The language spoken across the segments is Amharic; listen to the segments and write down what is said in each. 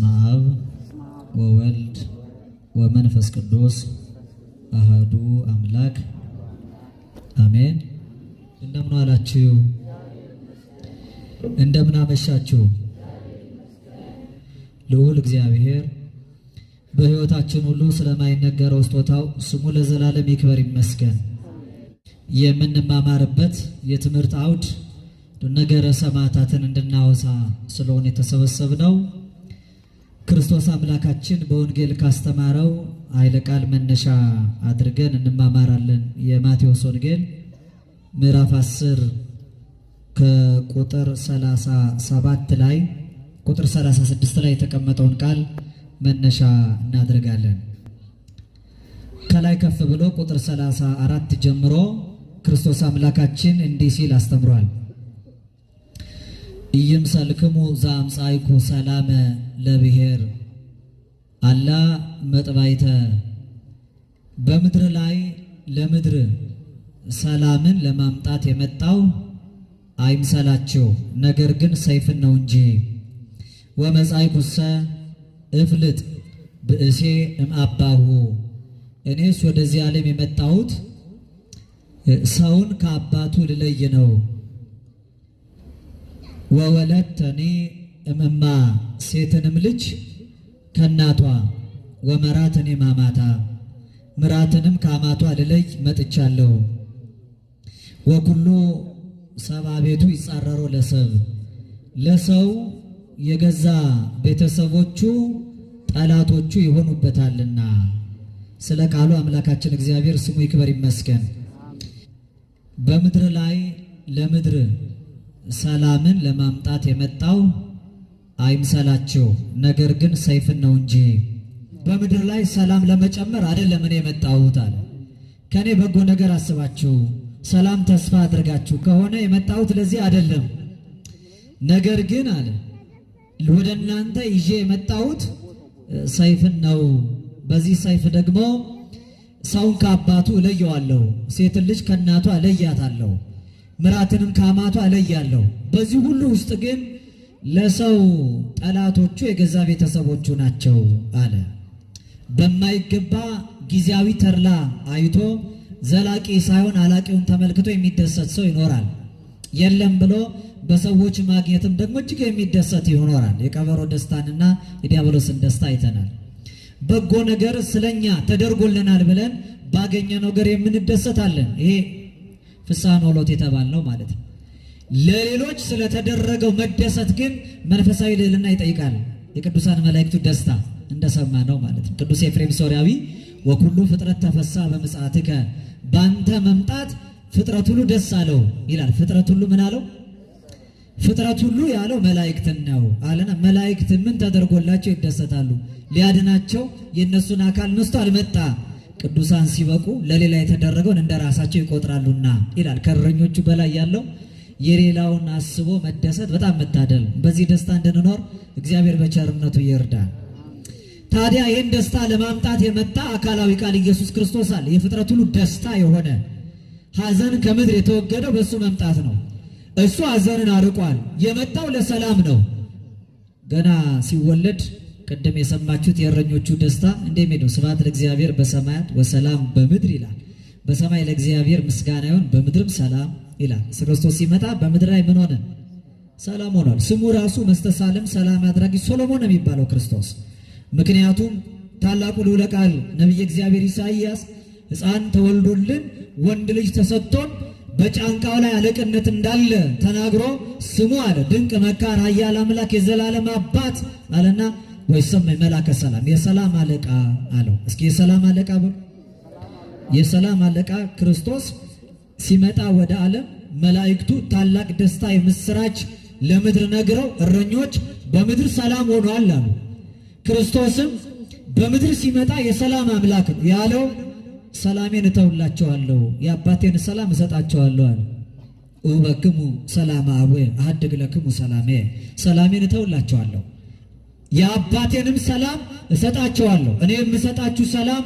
በስመ አብ ወወልድ ወመንፈስ ቅዱስ አሐዱ አምላክ አሜን። እንደምን ዋላችሁ? እንደምን አመሻችሁ? ልዑል እግዚአብሔር በሕይወታችን ሁሉ ስለማይነገረው ስጦታው ስሙ ለዘላለም ይክበር ይመስገን። የምንማማርበት የትምህርት አውድ ነገረ ሰማዕታትን እንድናወሳ ስለሆነ የተሰበሰብነው ክርስቶስ አምላካችን በወንጌል ካስተማረው ኃይለ ቃል መነሻ አድርገን እንማማራለን። የማቴዎስ ወንጌል ምዕራፍ 10 ከቁጥር 37 ላይ ቁጥር 36 ላይ የተቀመጠውን ቃል መነሻ እናደርጋለን። ከላይ ከፍ ብሎ ቁጥር 34 ጀምሮ ክርስቶስ አምላካችን እንዲህ ሲል አስተምሯል። ኢይምሰልክሙ ዘአምጻእኩ ሰላመ ለብሔር አላ መጥባይተ። በምድር ላይ ለምድር ሰላምን ለማምጣት የመጣው አይምሰላችሁ፣ ነገር ግን ሰይፍን ነው እንጂ። ወመጻእኩሰ እፍልጥ ብእሴ እምአባሁ። እኔስ ወደዚህ ዓለም የመጣሁት ሰውን ከአባቱ ልለይ ነው። ወወለድተኒ እምእማ፣ ሴትንም ልጅ ከእናቷ። ወመራትኒ ማማታ፣ ምራትንም ከአማቷ ልለይ መጥቻለሁ። ወኩሉ ሰብአ ቤቱ ይጻረሮ ለሰብ፣ ለሰው የገዛ ቤተሰቦቹ ጠላቶቹ ይሆኑበታልና። ስለ ቃሉ አምላካችን እግዚአብሔር ስሙ ይክበር ይመስገን። በምድር ላይ ለምድር ሰላምን ለማምጣት የመጣው አይምሰላችሁ፣ ነገር ግን ሰይፍን ነው እንጂ። በምድር ላይ ሰላም ለመጨመር አይደለም እኔ የመጣሁት አለ። ከኔ በጎ ነገር አስባችሁ ሰላም ተስፋ አድርጋችሁ ከሆነ የመጣሁት ለዚህ አይደለም። ነገር ግን አለ ወደ እናንተ ይዤ የመጣሁት ሰይፍን ነው። በዚህ ሰይፍ ደግሞ ሰውን ከአባቱ እለየዋለሁ፣ ሴትን ልጅ ከእናቷ እለያታለሁ፣ ምራትንም ከአማቷ እለያለሁ። በዚህ ሁሉ ውስጥ ግን ለሰው ጠላቶቹ የገዛ ቤተሰቦቹ ናቸው አለ። በማይገባ ጊዜያዊ ተድላ አይቶ ዘላቂ ሳይሆን አላቂውን ተመልክቶ የሚደሰት ሰው ይኖራል። የለም ብሎ በሰዎች ማግኘትም ደግሞ እጅግ የሚደሰት ይኖራል። የቀበሮ ደስታንና የዲያብሎስን ደስታ አይተናል። በጎ ነገር ስለኛ ተደርጎልናል ብለን ባገኘ ነገር የምንደሰታለን። ይሄ ፍስሐ ኖሎት የተባልነው ማለት ነው። ለሌሎች ስለተደረገው መደሰት ግን መንፈሳዊ ልዕልና ይጠይቃል። የቅዱሳን መላእክቱ ደስታ እንደሰማ ነው ማለት ነው። ቅዱስ ኤፍሬም ሶርያዊ ወኩሉ ፍጥረት ተፈሳ በምጽአትከ፣ ባንተ መምጣት ፍጥረት ሁሉ ደስ አለው ይላል። ፍጥረት ሁሉ ምን አለው? ፍጥረት ሁሉ ያለው መላእክትን ነው አለና፣ መላእክት ምን ተደርጎላቸው ይደሰታሉ? ሊያድናቸው የእነሱን አካል ነስቶ አልመጣ። ቅዱሳን ሲበቁ ለሌላ የተደረገውን እንደ ራሳቸው ይቆጥራሉና ይላል። ከእረኞቹ በላይ ያለው የሌላውን አስቦ መደሰት በጣም መታደል። በዚህ ደስታ እንድንኖር እግዚአብሔር በቸርነቱ ይርዳል። ታዲያ ይህን ደስታ ለማምጣት የመጣ አካላዊ ቃል ኢየሱስ ክርስቶስ አለ። የፍጥረት ሁሉ ደስታ የሆነ ሐዘን ከምድር የተወገደው በእሱ መምጣት ነው። እሱ ሐዘንን አርቋል። የመጣው ለሰላም ነው። ገና ሲወለድ ቅድም የሰማችሁት የእረኞቹ ደስታ እንደሚሄደው ስብሐት ለእግዚአብሔር በሰማያት ወሰላም በምድር ይላል። በሰማይ ለእግዚአብሔር ምስጋና ይሁን በምድርም ሰላም ይላል። ክርስቶስ ሲመጣ በምድር ላይ ምን ሆነ? ሰላም ሆኗል። ስሙ ራሱ መስተሳለም ሰላም አድራጊ ሶሎሞን የሚባለው ክርስቶስ። ምክንያቱም ታላቁ ልዑለ ቃል ነቢየ እግዚአብሔር ኢሳይያስ ሕፃን ተወልዶልን ወንድ ልጅ ተሰጥቶን በጫንቃው ላይ አለቅነት እንዳለ ተናግሮ ስሙ አለ ድንቅ መካር ኃያል አምላክ የዘላለም አባት አለና ወይሰማይ መላከ ሰላም የሰላም አለቃ አለው። እስኪ የሰላም አለቃ በሉ። የሰላም አለቃ ክርስቶስ ሲመጣ ወደ ዓለም መላእክቱ ታላቅ ደስታ የምስራች ለምድር ነግረው እረኞች በምድር ሰላም ሆኗል አሉ። ክርስቶስም በምድር ሲመጣ የሰላም አምላክ ነው ያለው። ሰላሜን እተውላቸዋለሁ፣ የአባቴን ሰላም እሰጣቸዋለሁ አለ። እሁበክሙ ሰላመ አቡየ አሐድግ ለክሙ ሰላሜ፣ ሰላሜን እተውላቸዋለሁ የአባቴንም ሰላም እሰጣቸዋለሁ። እኔ የምሰጣችሁ ሰላም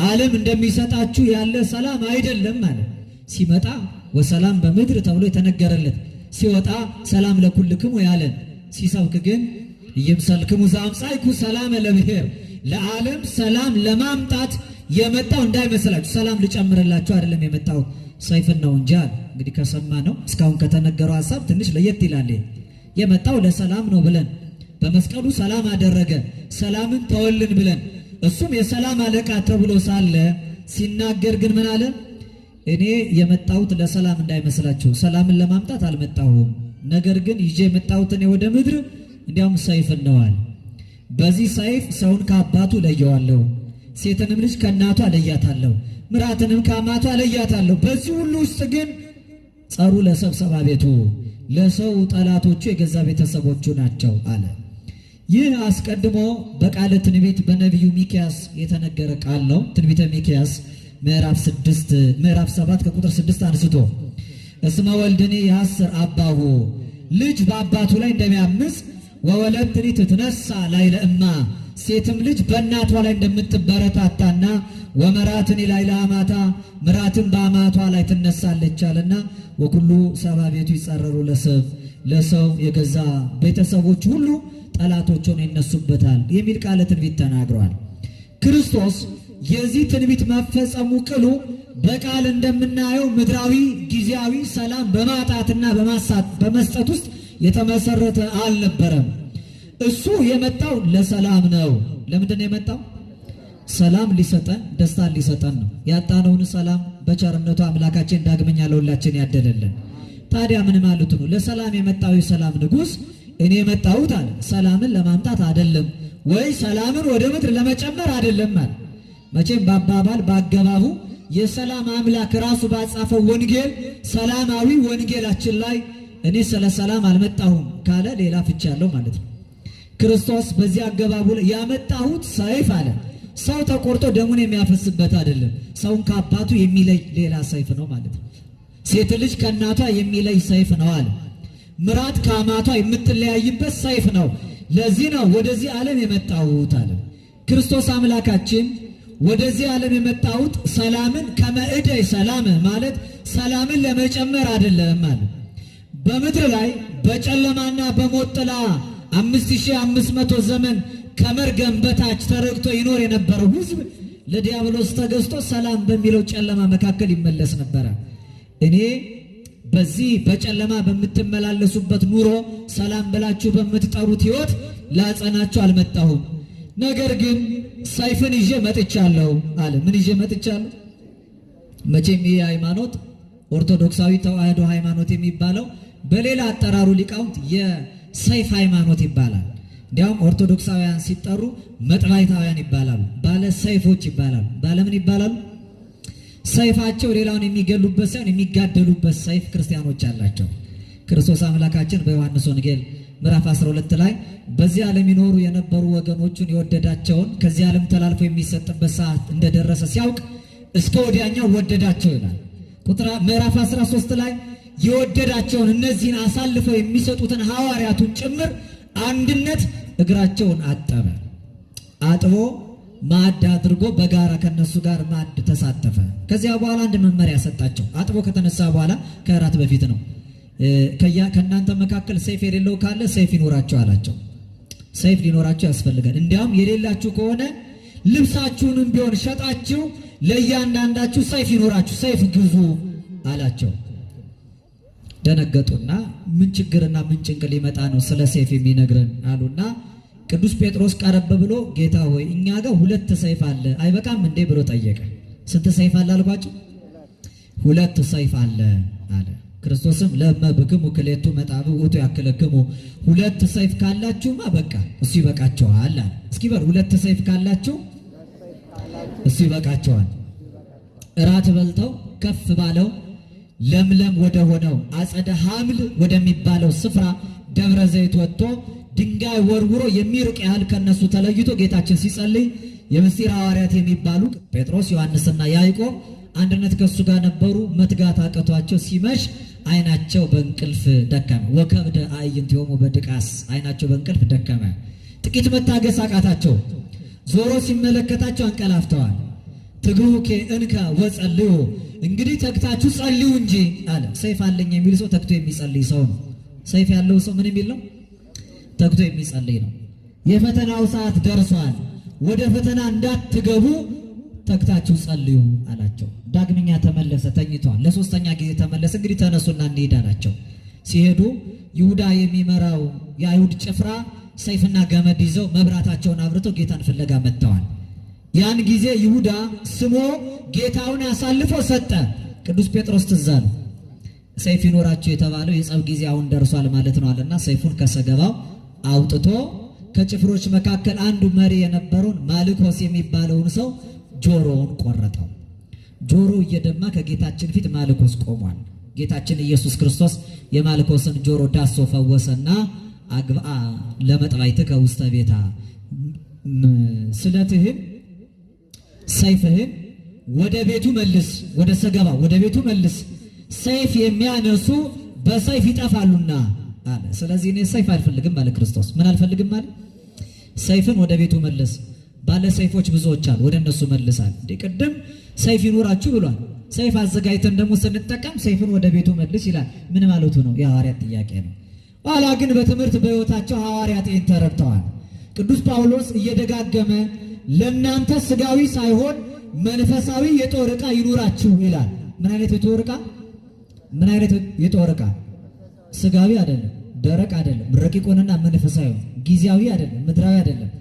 ዓለም እንደሚሰጣችሁ ያለ ሰላም አይደለም ማለት ሲመጣ ወሰላም በምድር ተብሎ የተነገረለት ሲወጣ ሰላም ለኩልክሙ ያለን ሲሰብክ ግን ኢይምሰልክሙ ዘአምጻእኩ ሰላመ ለብሔር፣ ለዓለም ሰላም ለማምጣት የመጣው እንዳይመስላችሁ፣ ሰላም ልጨምርላችሁ አይደለም የመጣው ሰይፍን ነው እንጂ አለ። እንግዲህ ከሰማ ነው እስካሁን ከተነገረው ሐሳብ ትንሽ ለየት ይላል። የመጣው ለሰላም ነው ብለን በመስቀሉ ሰላም አደረገ፣ ሰላምን ተወልን ብለን እሱም የሰላም አለቃ ተብሎ ሳለ ሲናገር ግን ምን አለ? እኔ የመጣሁት ለሰላም እንዳይመስላችሁ፣ ሰላምን ለማምጣት አልመጣሁም። ነገር ግን ይዤ የመጣሁት እኔ ወደ ምድር እንዲያውም ሰይፍን ነው አለ። በዚህ ሰይፍ ሰውን ከአባቱ ለየዋለሁ፣ ሴትንም ልጅ ከእናቷ ለያታለሁ፣ ምራትንም ከአማቷ ለያታለሁ። በዚህ ሁሉ ውስጥ ግን ጸሩ ለሰብሰባ ቤቱ፣ ለሰው ጠላቶቹ የገዛ ቤተሰቦቹ ናቸው አለ። ይህ አስቀድሞ በቃለ ትንቢት በነቢዩ ሚክያስ የተነገረ ቃል ነው። ትንቢተ ሚክያስ ምዕራፍ 7 ከቁጥር 6 አንስቶ እስመ ወልድኒ ያስር አባሁ፣ ልጅ በአባቱ ላይ እንደሚያምፅ ወወለድትኒ ትትነሳ ላዕለ እማ፣ ሴትም ልጅ በእናቷ ላይ እንደምትበረታታና ወመራትኒ ላዕለ አማታ፣ ምራትም በአማቷ ላይ ትነሳለች አለና ወኩሉ ሰባ ቤቱ ይጻረሩ ለሰብ፣ ለሰው የገዛ ቤተሰቦች ሁሉ ጠላቶቹን ይነሱበታል የሚል ቃለ ትንቢት ተናግሯል። ክርስቶስ የዚህ ትንቢት መፈጸሙ ቅሉ በቃል እንደምናየው ምድራዊ ጊዜያዊ ሰላም በማጣትና በመስጠት ውስጥ የተመሰረተ አልነበረም። እሱ የመጣው ለሰላም ነው። ለምንድን ነው የመጣው? ሰላም ሊሰጠን፣ ደስታን ሊሰጠን ነው። ያጣነውን ሰላም በቸርነቱ አምላካችን ዳግመኛ ለሁላችን ያደለልን። ታዲያ ምን ማለቱ ነው? ለሰላም የመጣው የሰላም ንጉሥ እኔ የመጣሁት አለ ሰላምን ለማምጣት አይደለም፣ ወይ ሰላምን ወደ ምድር ለመጨመር አይደለም አለ። መቼም በአባባል በአገባቡ የሰላም አምላክ ራሱ ባጻፈው ወንጌል ሰላማዊ ወንጌላችን ላይ እኔ ስለ ሰላም አልመጣሁም ካለ ሌላ ፍቻ ያለው ማለት ነው። ክርስቶስ በዚህ አገባቡ ላይ ያመጣሁት ሰይፍ አለ ሰው ተቆርጦ ደሙን የሚያፈስበት አይደለም፣ ሰውን ከአባቱ የሚለይ ሌላ ሰይፍ ነው ማለት ነው። ሴት ልጅ ከእናቷ የሚለይ ሰይፍ ነው አለ። ምራት ከአማቷ የምትለያይበት ሰይፍ ነው። ለዚህ ነው ወደዚህ ዓለም የመጣሁት አለ ክርስቶስ አምላካችን። ወደዚህ ዓለም የመጣሁት ሰላምን ከመእደይ ሰላም ማለት ሰላምን ለመጨመር አይደለም አለ። በምድር ላይ በጨለማና በሞት ጥላ 5500 ዘመን ከመርገም በታች ተረግጦ ይኖር የነበረው ሕዝብ ለዲያብሎስ ተገዝቶ ሰላም በሚለው ጨለማ መካከል ይመለስ ነበረ። እኔ በዚህ በጨለማ በምትመላለሱበት ኑሮ ሰላም ብላችሁ በምትጠሩት ሕይወት ላጸናችሁ አልመጣሁም፣ ነገር ግን ሰይፍን ይዤ መጥቻለሁ አለ። ምን ይዤ መጥቻለሁ? መቼም ይህ ሃይማኖት ኦርቶዶክሳዊ ተዋሕዶ ሃይማኖት የሚባለው በሌላ አጠራሩ ሊቃውንት የሰይፍ ሃይማኖት ይባላል። እንዲያውም ኦርቶዶክሳውያን ሲጠሩ መጥባይታውያን ይባላሉ፣ ባለ ሰይፎች ይባላሉ። ባለምን ይባላሉ? ሰይፋቸው ሌላውን የሚገሉበት ሳይሆን የሚጋደሉበት ሰይፍ ክርስቲያኖች አላቸው። ክርስቶስ አምላካችን በዮሐንስ ወንጌል ምዕራፍ 12 ላይ በዚህ ዓለም ይኖሩ የነበሩ ወገኖቹን የወደዳቸውን ከዚህ ዓለም ተላልፎ የሚሰጥበት ሰዓት እንደደረሰ ሲያውቅ እስከ ወዲያኛው ወደዳቸው ይላል። ምዕራፍ 13 ላይ የወደዳቸውን እነዚህን አሳልፈው የሚሰጡትን ሐዋርያቱን ጭምር አንድነት እግራቸውን አጠበ። አጥቦ ማዕድ አድርጎ በጋራ ከነሱ ጋር ማዕድ ተሳተፈ። ከዚያ በኋላ አንድ መመሪያ ሰጣቸው። አጥቦ ከተነሳ በኋላ ከእራት በፊት ነው። ከእናንተ መካከል ሰይፍ የሌለው ካለ ሰይፍ ይኖራቸው አላቸው። ሰይፍ ሊኖራቸው ያስፈልጋል። እንዲያውም የሌላችሁ ከሆነ ልብሳችሁንም ቢሆን ሸጣችሁ ለእያንዳንዳችሁ ሰይፍ ይኖራችሁ ሰይፍ ግዙ አላቸው። ደነገጡና ምን ችግርና ምን ጭንቅ ሊመጣ ነው ስለ ሰይፍ የሚነግረን አሉና ቅዱስ ጴጥሮስ ቀረብ ብሎ ጌታ ሆይ እኛ ጋር 2 ሰይፍ አለ አይበቃም እንዴ ብሎ ጠየቀ። ስንት ሰይፍ አለ አልኳቸው? 2 ሰይፍ አለ አለ። ክርስቶስም ለመብክሙ ክሌቱ መጣብ ውእቱ ያክለክሙ፣ 2 ሰይፍ ካላችሁማ በቃ እሱ ይበቃቸዋል አለ። እስኪ በል 2 ሰይፍ ካላችሁ እሱ ይበቃቸዋል። እራት በልተው ከፍ ባለው ለምለም ወደ ሆነው አጸደ ሐምል ወደሚባለው ስፍራ ደብረ ዘይት ወጥቶ ድንጋይ ወርውሮ የሚርቅ ያህል ከነሱ ተለይቶ ጌታችን ሲጸልይ የምስጢር ሐዋርያት የሚባሉ ጴጥሮስ፣ ዮሐንስና ያዕቆብ አንድነት ከሱ ጋር ነበሩ። መትጋት አቅቷቸው ሲመሽ አይናቸው በእንቅልፍ ደከመ። ወከብደ አዕይንቲሆሙ በድቃስ፣ አይናቸው በእንቅልፍ ደከመ። ጥቂት መታገስ አቃታቸው። ዞሮ ሲመለከታቸው አንቀላፍተዋል። ትግሁኬ እንከ ወጸልዩ፣ እንግዲህ ተግታችሁ ጸልዩ እንጂ አለ። ሰይፍ አለኝ የሚል ሰው ተግቶ የሚጸልይ ሰው ነው። ሰይፍ ያለው ሰው ምን የሚል ነው? ተግቶ የሚጸልይ ነው። የፈተናው ሰዓት ደርሷል፣ ወደ ፈተና እንዳትገቡ ተግታችሁ ጸልዩ አላቸው። ዳግመኛ ተመለሰ፣ ተኝቷል። ለሶስተኛ ጊዜ ተመለሰ። እንግዲህ ተነሱና እንሂድ አላቸው። ሲሄዱ ይሁዳ የሚመራው የአይሁድ ጭፍራ ሰይፍና ገመድ ይዘው መብራታቸውን አብርተው ጌታን ፍለጋ መጥተዋል። ያን ጊዜ ይሁዳ ስሞ ጌታውን አሳልፎ ሰጠ። ቅዱስ ጴጥሮስ ትዝ አለው። ሰይፍ ይኖራችሁ የተባለው የጸብ ጊዜ አሁን ደርሷል ማለት ነው አለና ሰይፉን ከሰገባው አውጥቶ ከጭፍሮች መካከል አንዱ መሪ የነበረውን ማልኮስ የሚባለውን ሰው ጆሮውን ቆረጠው። ጆሮ እየደማ ከጌታችን ፊት ማልኮስ ቆሟል። ጌታችን ኢየሱስ ክርስቶስ የማልኮስን ጆሮ ዳሶ ፈወሰና አግብአ ለመጥባይትከ ውስተ ቤታ፣ ስለትህን ሰይፍህን ወደ ቤቱ መልስ፣ ወደ ሰገባ ወደ ቤቱ መልስ፣ ሰይፍ የሚያነሱ በሰይፍ ይጠፋሉና አለ። ስለዚህ እኔ ሰይፍ አልፈልግም አለ ክርስቶስ። ምን አልፈልግም አለ? ሰይፍን ወደ ቤቱ መልስ። ባለ ሰይፎች ብዙዎች አሉ፣ ወደ እነሱ መልሳል። ቅድም ሰይፍ ይኖራችሁ ብሏል። ሰይፍ አዘጋጅተን ደግሞ ስንጠቀም ሰይፍን ወደ ቤቱ መልስ ይላል። ምን ማለቱ ነው? የሐዋርያት ጥያቄ ነው። ኋላ ግን በትምህርት በሕይወታቸው ሐዋርያት ይህን ተረድተዋል። ቅዱስ ጳውሎስ እየደጋገመ ለእናንተ ስጋዊ ሳይሆን መንፈሳዊ የጦር ዕቃ ይኑራችሁ ይላል። ምን አይነት የጦር ዕቃ? ምን አይነት የጦር ዕቃ? ስጋዊ አይደለም፣ ደረቅ አይደለም፣ ረቂቁንና መንፈሳዊ፣ ጊዜያዊ አይደለም፣ ምድራዊ አይደለም፣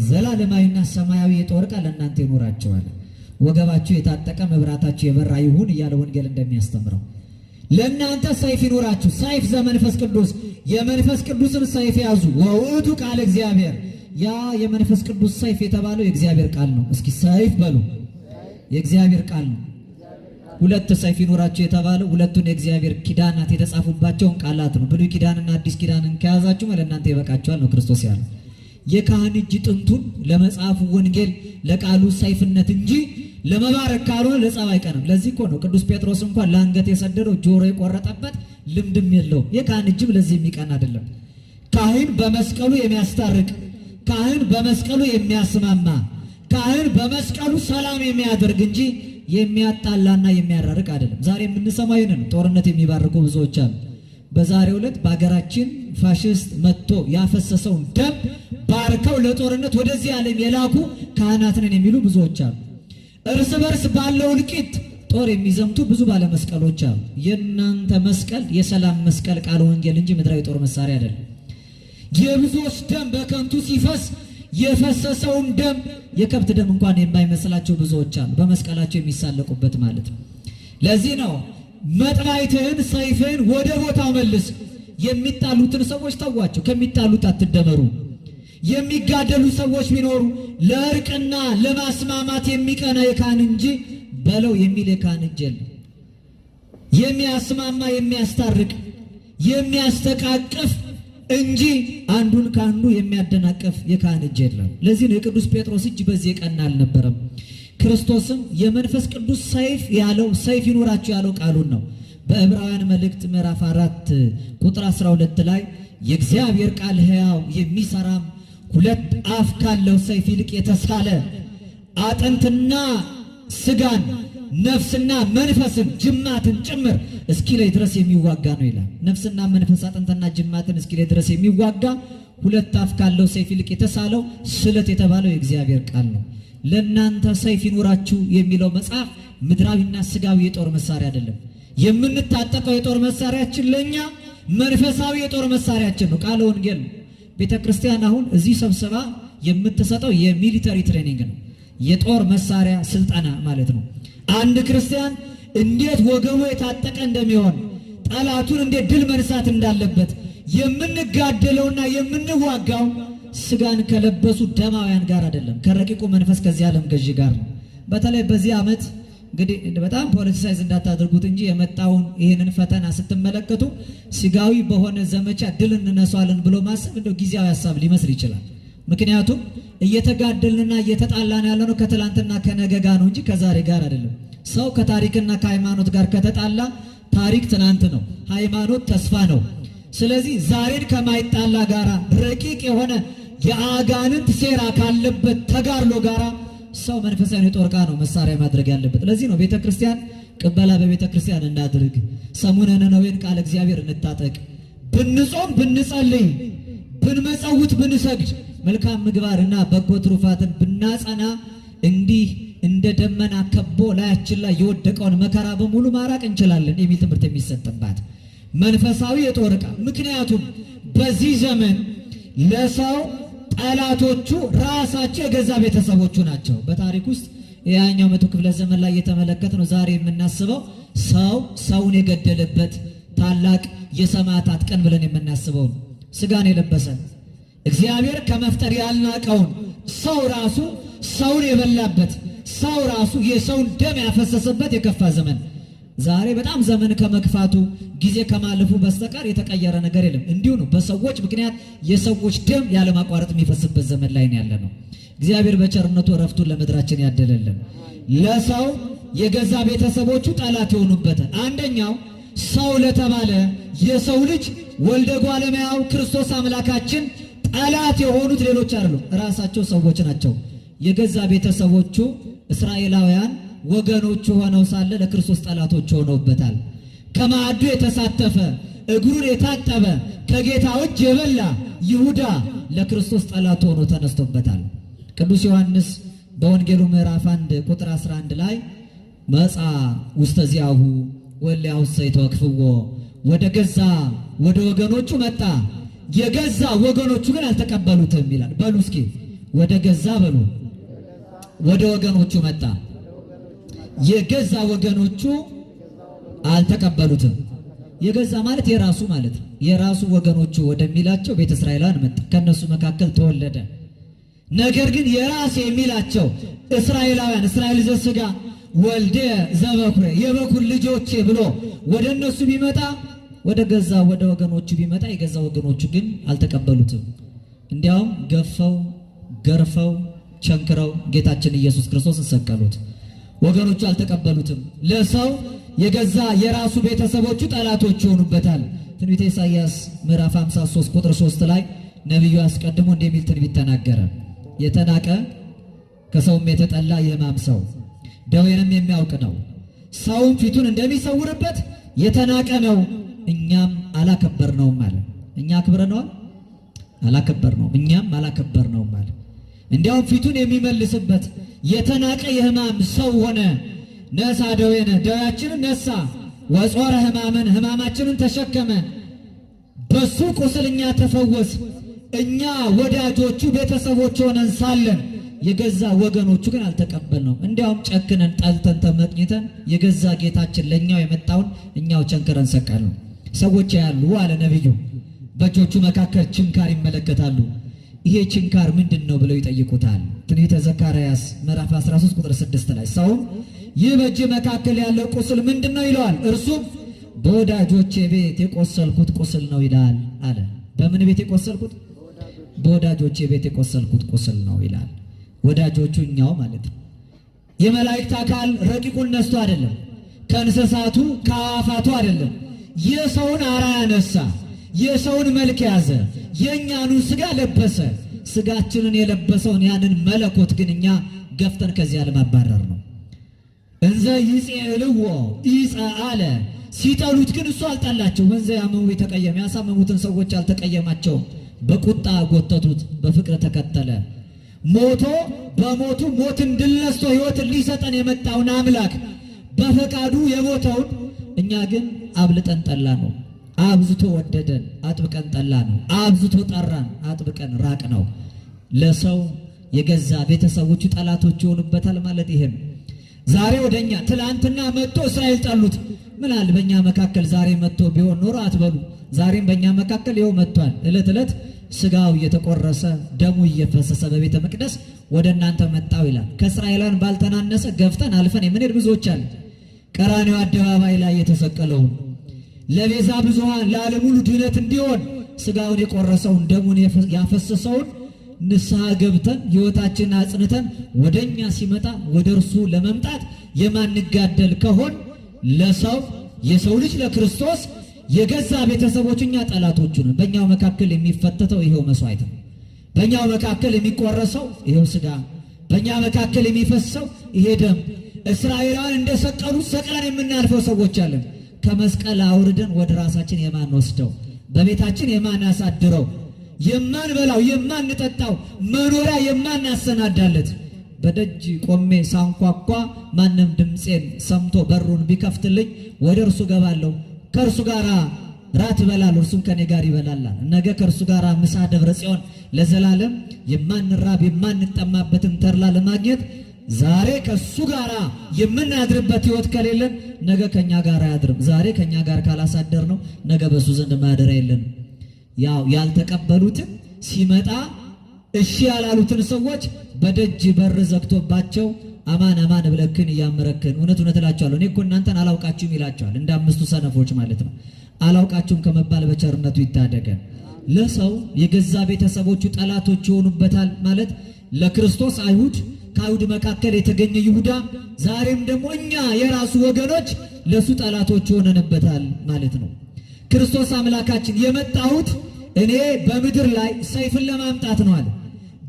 ዘላለማዊና ሰማያዊ የጦር ዕቃ ለእናንተ ይኑራችኋል። ወገባችሁ የታጠቀ መብራታችሁ የበራ ይሁን እያለ ወንጌል እንደሚያስተምረው ለእናንተ ሰይፍ ይኑራችሁ። ሰይፍ ዘመንፈስ ቅዱስ፣ የመንፈስ ቅዱስን ሰይፍ ያዙ። ወውእቱ ቃል እግዚአብሔር፣ ያ የመንፈስ ቅዱስ ሰይፍ የተባለው የእግዚአብሔር ቃል ነው። እስኪ ሰይፍ በሉ። የእግዚአብሔር ቃል ነው። ሁለት ሰይፍ ይኑራችሁ የተባለው ሁለቱን የእግዚአብሔር ኪዳናት የተጻፉባቸውን ቃላት ነው። ብሉይ ኪዳንና አዲስ ኪዳንን ከያዛችሁ ለእናንተ ይበቃችኋል ነው ክርስቶስ ያለው። የካህን እጅ ጥንቱን ለመጽሐፉ ወንጌል ለቃሉ ሰይፍነት እንጂ ለመባረክ ካልሆነ ለጸብ አይቀርም። ለዚህ እኮ ነው ቅዱስ ጴጥሮስ እንኳን ለአንገት የሰደደው ጆሮ የቆረጠበት ልምድም የለውም። የካህን እጅም ለዚህ የሚቀን አይደለም። ካህን በመስቀሉ የሚያስታርቅ፣ ካህን በመስቀሉ የሚያስማማ፣ ካህን በመስቀሉ ሰላም የሚያደርግ እንጂ የሚያጣላና የሚያራርቅ አይደለም። ዛሬ የምንሰማው ይህንን ነው። ጦርነት የሚባርኩ ብዙዎች አሉ። በዛሬው ዕለት በሀገራችን ፋሽስት መጥቶ ያፈሰሰውን ደም ባርከው ለጦርነት ወደዚህ ዓለም የላኩ ካህናት ነን የሚሉ ብዙዎች አሉ። እርስ በርስ ባለው እልቂት ጦር የሚዘምቱ ብዙ ባለመስቀሎች አሉ። የእናንተ መስቀል የሰላም መስቀል ቃል ወንጌል እንጂ ምድራዊ ጦር መሳሪያ አይደለም። የብዙዎች ደም በከንቱ ሲፈስ የፈሰሰውን ደም የከብት ደም እንኳን የማይመስላቸው ብዙዎች አሉ፣ በመስቀላቸው የሚሳለቁበት ማለት ነው። ለዚህ ነው መጥባይትህን ሰይፍህን ወደ ቦታው መልስ። የሚጣሉትን ሰዎች ተዋቸው፣ ከሚጣሉት አትደመሩ። የሚጋደሉ ሰዎች ቢኖሩ ለእርቅና ለማስማማት የሚቀና የካህን እንጂ በለው የሚል የካህን እጅ የለም። የሚያስማማ የሚያስታርቅ የሚያስተቃቅፍ እንጂ አንዱን ከአንዱ የሚያደናቀፍ የካህን እጅ የለም። ለዚህ ነው የቅዱስ ጴጥሮስ እጅ በዚህ የቀና አልነበረም። ክርስቶስም የመንፈስ ቅዱስ ሰይፍ ያለው ሰይፍ ይኖራችሁ ያለው ቃሉን ነው። በዕብራውያን መልእክት ምዕራፍ 4 ቁጥር 12 ላይ የእግዚአብሔር ቃል ሕያው የሚሰራም ሁለት አፍ ካለው ሰይፍ ይልቅ የተሳለ አጥንትና ስጋን ነፍስና መንፈስን ጅማትን ጭምር እስኪለይ ድረስ የሚዋጋ ነው ይላል። ነፍስና መንፈስ አጥንትና ጅማትን እስኪለይ ድረስ የሚዋጋ ሁለት አፍ ካለው ሰይፍ ይልቅ የተሳለው ስለት የተባለው የእግዚአብሔር ቃል ነው። ለእናንተ ሰይፍ ይኑራችሁ የሚለው መጽሐፍ ምድራዊና ስጋዊ የጦር መሳሪያ አይደለም። የምንታጠቀው የጦር መሳሪያችን ለእኛ መንፈሳዊ የጦር መሳሪያችን ነው፣ ቃለ ወንጌል ነው። ቤተ ክርስቲያን አሁን እዚህ ሰብስባ የምትሰጠው የሚሊተሪ ትሬኒንግ ነው፣ የጦር መሳሪያ ስልጠና ማለት ነው። አንድ ክርስቲያን እንዴት ወገቡ የታጠቀ እንደሚሆን፣ ጠላቱን እንዴት ድል መንሳት እንዳለበት የምንጋደለውና የምንዋጋው ስጋን ከለበሱ ደማውያን ጋር አይደለም፣ ከረቂቁ መንፈስ ከዚህ ዓለም ገዢ ጋር ነው። በተለይ በዚህ ዓመት እንግዲህ በጣም ፖለቲሳይዝ እንዳታደርጉት እንጂ የመጣውን ይህንን ፈተና ስትመለከቱ ስጋዊ በሆነ ዘመቻ ድል እንነሳለን ብሎ ማሰብ እንደው ጊዜያዊ ሀሳብ ሊመስል ይችላል። ምክንያቱም እየተጋደልንና እየተጣላን ያለነው ከትላንትና ከነገ ጋር ነው እንጂ ከዛሬ ጋር አይደለም። ሰው ከታሪክና ከሃይማኖት ጋር ከተጣላ ታሪክ ትናንት ነው፣ ሃይማኖት ተስፋ ነው። ስለዚህ ዛሬን ከማይጣላ ጋራ ረቂቅ የሆነ የአጋንንት ሴራ ካለበት ተጋድሎ ጋራ ሰው መንፈሳዊ የጦር ዕቃ ነው መሳሪያ ማድረግ ያለበት። ለዚህ ነው ቤተ ክርስቲያን ቅበላ በቤተ ክርስቲያን እናድርግ፣ ሰሙነ ነነዌን ቃል እግዚአብሔር እንታጠቅ፣ ብንጾም ብንጸልይ ብንመጸውት ብንሰግድ መልካም ምግባርና በጎ ትሩፋትን ብናጸና እንዲህ እንደ ደመና ከቦ ላያችን ላይ የወደቀውን መከራ በሙሉ ማራቅ እንችላለን የሚል ትምህርት የሚሰጥባት መንፈሳዊ የጦር ዕቃ። ምክንያቱም በዚህ ዘመን ለሰው ጠላቶቹ ራሳቸው የገዛ ቤተሰቦቹ ናቸው። በታሪክ ውስጥ የያኛው መቶ ክፍለ ዘመን ላይ የተመለከት ነው። ዛሬ የምናስበው ሰውን የገደለበት ታላቅ የሰማዕታት ቀን ብለን የምናስበው ስጋን የለበሰ እግዚአብሔር ከመፍጠር ያልናቀውን ሰው ራሱ ሰውን የበላበት ሰው ራሱ የሰውን ደም ያፈሰሰበት የከፋ ዘመን። ዛሬ በጣም ዘመን ከመክፋቱ ጊዜ ከማለፉ በስተቀር የተቀየረ ነገር የለም። እንዲሁ ነው። በሰዎች ምክንያት የሰዎች ደም ያለማቋረጥ የሚፈስበት ዘመን ላይ ነው ያለ ነው። እግዚአብሔር በቸርነቱ እረፍቱን ለምድራችን ያደለልን። ለሰው የገዛ ቤተሰቦቹ ጠላት የሆኑበታል። አንደኛው ሰው ለተባለ የሰው ልጅ ወልደ እጓለ እመሕያው ክርስቶስ አምላካችን ጠላት የሆኑት ሌሎች አይደሉም፣ ራሳቸው ሰዎች ናቸው። የገዛ ቤተሰቦቹ እስራኤላውያን ወገኖቹ ሆነው ሳለ ለክርስቶስ ጠላቶች ሆነውበታል። ከማዕዱ የተሳተፈ እግሩን የታጠበ ከጌታ እጅ የበላ ይሁዳ ለክርስቶስ ጠላት ሆኖ ተነስቶበታል። ቅዱስ ዮሐንስ በወንጌሉ ምዕራፍ 1 ቁጥር 11 ላይ መጻ ውስተ ዚአሁ ወሊያውሰ ይተወክፍዎ፣ ወደ ወገኖቹ መጣ፣ የገዛ ወገኖቹ ግን አልተቀበሉትም ይላል። በሉ እስኪ ወደ ገዛ በሉ፣ ወደ ወገኖቹ መጣ፣ የገዛ ወገኖቹ አልተቀበሉትም። የገዛ ማለት የራሱ ማለት ነው። የራሱ ወገኖቹ ወደሚላቸው ቤተ እስራኤላውያን መጣ፣ ከነሱ መካከል ተወለደ። ነገር ግን የራስ የሚላቸው እስራኤላውያን እስራኤል ዘሥጋ ወልደ ዘበኩረ የበኩር ልጆቼ ብሎ ወደ እነሱ ቢመጣ ወደ ወገኖቹ ቢመጣ የገዛ ወገኖቹ ግን አልተቀበሉትም። እንዲያውም ገፈው ገርፈው ቸንክረው ጌታችን ኢየሱስ ክርስቶስ ሰቀሉት። ወገኖቹ አልተቀበሉትም። ለሰው የገዛ የራሱ ቤተሰቦቹ ጠላቶች ይሆኑበታል። ትንቢተ ኢሳይያስ ምዕራፍ 53 ቁጥር 3 ላይ ነቢዩ አስቀድሞ እንደሚል ትንቢት ተናገረ። የተናቀ ከሰውም የተጠላ የሕማም ሰው ደዌንም የሚያውቅ ነው። ሰውም ፊቱን እንደሚሰውርበት የተናቀ ነው፣ እኛም አላከበርነውም አለ። እኛ አክብረነዋል? አላከበርነውም። እኛም አላከበርነውም አለ። እንዲያውም ፊቱን የሚመልስበት የተናቀ የሕማም ሰው ሆነ። ነሳ ደዌነ ደዌያችንን ነሳ፣ ወጾረ ሕማመን ሕማማችንን ተሸከመ። በሱ ቁስል እኛ ተፈወስ። እኛ ወዳጆቹ ቤተሰቦች ሆነን ሳለን የገዛ ወገኖቹ ግን አልተቀበልነው። እንዲያውም ጨክነን ጠልተን ተመቅኝተን የገዛ ጌታችን ለኛው የመጣውን እኛው ቸንክረን ሰቀልነው። ሰዎች ያሉ አለ ነቢዩ በእጆቹ መካከል ችንካር ይመለከታሉ። ይሄ ችንካር ምንድን ነው ብለው ይጠይቁታል። ትንቢተ ዘካርያስ ምዕራፍ 13 ቁጥር 6 ላይ ሰውም ይህ በእጅ መካከል ያለው ቁስል ምንድን ነው ይለዋል። እርሱም በወዳጆቼ ቤት የቆሰልኩት ቁስል ነው ይላል አለ። በምን ቤት የቆሰልኩት? በወዳጆቼ ቤት የቆሰልኩት ቁስል ነው ይላል። ወዳጆቹ እኛው ማለት ነው። የመላእክት አካል ረቂቁን ነስቶ አይደለም፣ ከእንስሳቱ ከአዋፋቱ አይደለም። የሰውን አርአያ ነሳ፣ የሰውን መልክ ያዘ፣ የእኛኑ ስጋ ለበሰ። ስጋችንን የለበሰውን ያንን መለኮት ግን እኛ ገፍተን ከዚያ ለማባረር ነው። እንዘ ይጼልዎ ይጸአለ ሲጠሉት ግን እሱ አልጠላቸው። ወንዘ ያመሙ የተቀየመ ያሳመሙትን ሰዎች አልተቀየማቸውም። በቁጣ ጎተቱት፣ በፍቅር ተከተለ። ሞቶ በሞቱ ሞትን ድል ነስቶ ሕይወትን ሊሰጠን የመጣውን አምላክ በፈቃዱ የሞተውን እኛ ግን አብልጠን ጠላ ነው። አብዝቶ ወደደን፣ አጥብቀን ጠላ ነው። አብዝቶ ጠራን፣ አጥብቀን ራቅ ነው። ለሰው የገዛ ቤተሰቦቹ ጠላቶች ይሆኑበታል ማለት ይሄ ነው። ዛሬ ወደኛ ትላንትና መጥቶ እስራኤል ጠሉት። ምን አለ በእኛ መካከል ዛሬ መጥቶ ቢሆን ኖሮ አትበሉ። ዛሬም በእኛ መካከል ይኸው መጥቷል። ዕለት ዕለት ስጋው እየተቆረሰ ደሙ እየፈሰሰ በቤተ መቅደስ ወደ እናንተ መጣው ይላል። ከእስራኤላውያን ባልተናነሰ ገፍተን አልፈን የምንሄድ ብዙዎች አለ። ቀራንዮ አደባባይ ላይ የተሰቀለውን ለቤዛ ብዙሃን ለዓለም ሁሉ ድነት እንዲሆን ስጋውን የቆረሰውን ደሙን ያፈሰሰውን ንስሐ ገብተን ሕይወታችንን አጽንተን ወደኛ ሲመጣ ወደ እርሱ ለመምጣት የማንጋደል ከሆን ለሰው የሰው ልጅ ለክርስቶስ የገዛ ቤተሰቦች እኛ ጠላቶቹ ነን። በእኛው መካከል የሚፈተተው ይሄው መስዋዕት ነው። በእኛው መካከል የሚቆረሰው ይሄው ስጋ፣ በእኛ መካከል የሚፈሰው ይሄ ደም። እስራኤላውያን እንደሰቀሉት ሰቅለን የምናልፈው ሰዎች አለን። ከመስቀል አውርደን ወደ ራሳችን የማንወስደው በቤታችን የማናሳድረው የማንበላው የማንጠጣው መኖሪያ የማናሰናዳለት በደጅ ቆሜ ሳንኳኳ ማንም ድምፄን ሰምቶ በሩን ቢከፍትልኝ ወደ እርሱ ገባለሁ፣ ከእርሱ ጋር ራት እበላለሁ፣ እርሱም ከኔ ጋር ይበላል። ነገ ከእርሱ ጋር ምሳ ደብረ ጽዮን ለዘላለም የማንራብ የማንጠማበትን ተድላ ለማግኘት ዛሬ ከሱ ጋር የምናድርበት ሕይወት ከሌለን ነገ ከኛ ጋር አያድርም። ዛሬ ከኛ ጋር ካላሳደር ነው ነገ በሱ ዘንድ ማደሪያ የለንም። ያው ያልተቀበሉትን ሲመጣ እሺ ያላሉትን ሰዎች በደጅ በር ዘግቶባቸው አማን አማን ብለክን እያመረክን እውነት እውነት እላቸዋለሁ እኔ እኮ እናንተን አላውቃችሁም ይላቸዋል። እንደ አምስቱ ሰነፎች ማለት ነው። አላውቃችሁም ከመባል በቸርነቱ ይታደገን። ለሰው የገዛ ቤተሰቦቹ ጠላቶች ይሆኑበታል ማለት ለክርስቶስ አይሁድ ከአይሁድ መካከል የተገኘ ይሁዳ ዛሬም ደግሞ እኛ የራሱ ወገኖች ለሱ ጠላቶች ሆነንበታል ማለት ነው። ክርስቶስ አምላካችን የመጣሁት እኔ በምድር ላይ ሰይፍን ለማምጣት ነው አለ።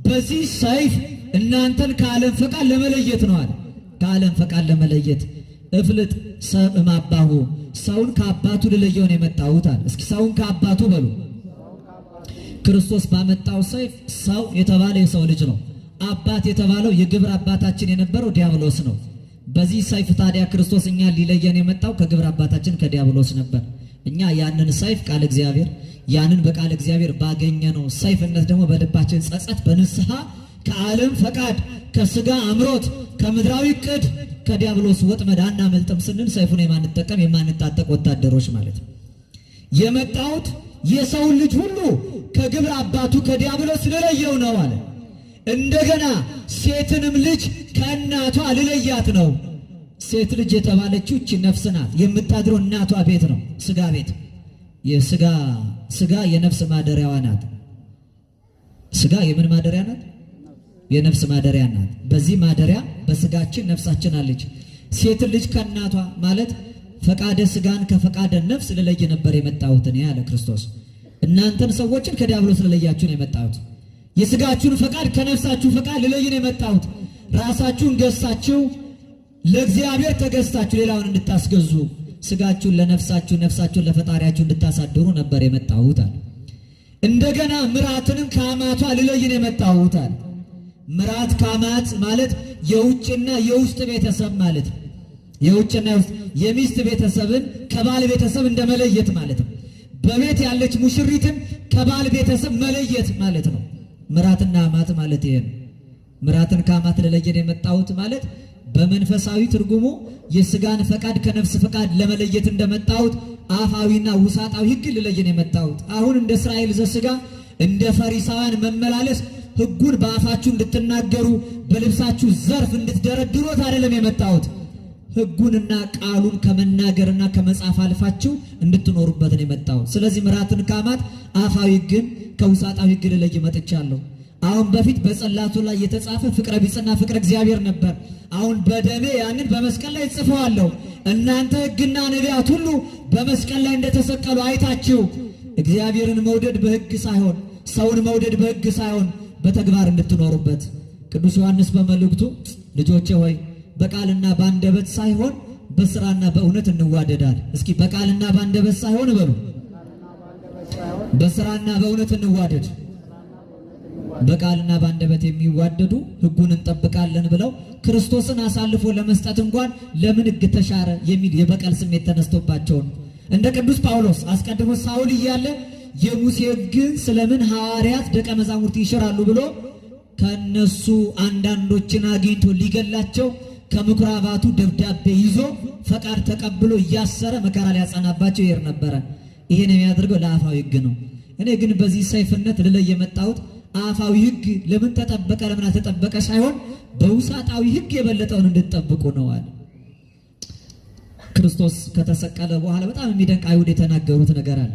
በዚህ ሰይፍ እናንተን ከዓለም ፈቃድ ለመለየት ነው አለ። ከዓለም ፈቃድ ለመለየት እፍልጥ ሰብ እማባሁ ሰውን ከአባቱ ልለየው ነው የመጣሁት አለ። እስኪ ሰውን ከአባቱ በሉ። ክርስቶስ ባመጣው ሰይፍ ሰው የተባለ የሰው ልጅ ነው። አባት የተባለው የግብር አባታችን የነበረው ዲያብሎስ ነው። በዚህ ሰይፍ ታዲያ ክርስቶስ እኛ ሊለየን የመጣው ከግብር አባታችን ከዲያብሎስ ነበር። እኛ ያንን ሰይፍ ቃል እግዚአብሔር ያንን በቃል እግዚአብሔር ባገኘነው ሰይፍነት ደግሞ በልባችን ጸጸት በንስሐ ከዓለም ፈቃድ ከስጋ አምሮት ከምድራዊ ቅድ ከዲያብሎስ ወጥመድ አናመልጥም ስንል ሰይፉን የማንጠቀም የማንታጠቅ ወታደሮች ማለት ነው። የመጣሁት የሰውን ልጅ ሁሉ ከግብር አባቱ ከዲያብሎስ ልለየው ነው አለ። እንደገና ሴትንም ልጅ ከእናቷ ልለያት ነው። ሴት ልጅ የተባለችው እቺ ነፍስ ናት። የምታድረው እናቷ ቤት ነው፣ ስጋ ቤት። ስጋ የነፍስ ማደሪያዋ ናት። ስጋ የምን ማደሪያ ናት? የነፍስ ማደሪያ ናት። በዚህ ማደሪያ በስጋችን ነፍሳችን አለች። ሴት ልጅ ከእናቷ ማለት ፈቃደ ስጋን ከፈቃደ ነፍስ ልለይ ነበር የመጣሁት እኔ ያለ ክርስቶስ። እናንተን ሰዎችን ከዲያብሎስ ልለያችሁ ነው የመጣሁት። የስጋችሁን ፈቃድ ከነፍሳችሁ ፈቃድ ልለይ ነው የመጣሁት። ራሳችሁን ገዝታችሁ ለእግዚአብሔር ተገዝታችሁ ሌላውን እንድታስገዙ ስጋችሁን ለነፍሳችሁ ነፍሳችሁን ለፈጣሪያችሁ እንድታሳድሩ ነበር የመጣሁት አለ። እንደገና ምራትንም ከአማቷ ልለይ ነው የመጣሁት አለ። ምራት ከአማት ማለት የውጭና የውስጥ ቤተሰብ ማለት ነው። የውጭና የውስጥ የሚስት ቤተሰብን ከባል ቤተሰብ እንደመለየት ማለት ነው። በቤት ያለች ሙሽሪትን ከባል ቤተሰብ መለየት ማለት ነው። ምራትና አማት ማለት ይሄ ነው። ምራትን ከአማት ልለየን የመጣሁት ማለት በመንፈሳዊ ትርጉሙ የስጋን ፈቃድ ከነፍስ ፈቃድ ለመለየት እንደመጣሁት አፋዊና ውሳጣዊ ሕግ ልለየን የመጣሁት። አሁን እንደ እስራኤል ዘሥጋ እንደ ፈሪሳውያን መመላለስ ሕጉን በአፋችሁ እንድትናገሩ በልብሳችሁ ዘርፍ እንድትደረድሩት አይደለም የመጣሁት። ሕጉንና ቃሉን ከመናገርና ከመጻፍ አልፋችሁ እንድትኖሩበት ነው የመጣሁት። ስለዚህ ምራትን ከአማት አፋዊ ሕግን ከውሳጣዊ ሕግ ልለይ መጥቻለሁ። አሁን በፊት በጽላቱ ላይ የተጻፈ ፍቅረ ቢጽና ፍቅረ እግዚአብሔር ነበር። አሁን በደሜ ያንን በመስቀል ላይ ጽፈዋለሁ። እናንተ ሕግና ነቢያት ሁሉ በመስቀል ላይ እንደተሰቀሉ አይታችሁ እግዚአብሔርን መውደድ በሕግ ሳይሆን ሰውን መውደድ በሕግ ሳይሆን በተግባር እንድትኖሩበት። ቅዱስ ዮሐንስ በመልእክቱ ልጆቼ ሆይ በቃልና በአንደበት ሳይሆን በስራና በእውነት እንዋደዳል። እስኪ በቃልና በአንደበት ሳይሆን በሉ፣ በስራና በእውነት እንዋደድ። በቃልና በአንደበት የሚዋደዱ ሕጉን እንጠብቃለን ብለው ክርስቶስን አሳልፎ ለመስጠት እንኳን ለምን ሕግ ተሻረ የሚል የበቀል ስሜት ተነስቶባቸው ነው። እንደ ቅዱስ ጳውሎስ አስቀድሞ ሳውል እያለ የሙሴ ሕግን ስለምን ሐዋርያት ደቀ መዛሙርት ይሽራሉ ብሎ ከነሱ አንዳንዶችን አግኝቶ ሊገላቸው ከምኩራባቱ ደብዳቤ ይዞ ፈቃድ ተቀብሎ እያሰረ መከራ ሊያጸናባቸው ይሄድ ነበረ። ይሄን የሚያደርገው ለአፋዊ ሕግ ነው። እኔ ግን በዚህ ሰይፍነት ልለይ የመጣሁት አፋዊ ሕግ ለምን ተጠበቀ ለምን አልተጠበቀ ሳይሆን በውሳጣዊ ሕግ የበለጠውን እንድትጠብቁ ነው አለ። ክርስቶስ ከተሰቀለ በኋላ በጣም የሚደንቅ አይሁድ የተናገሩት ነገር አለ።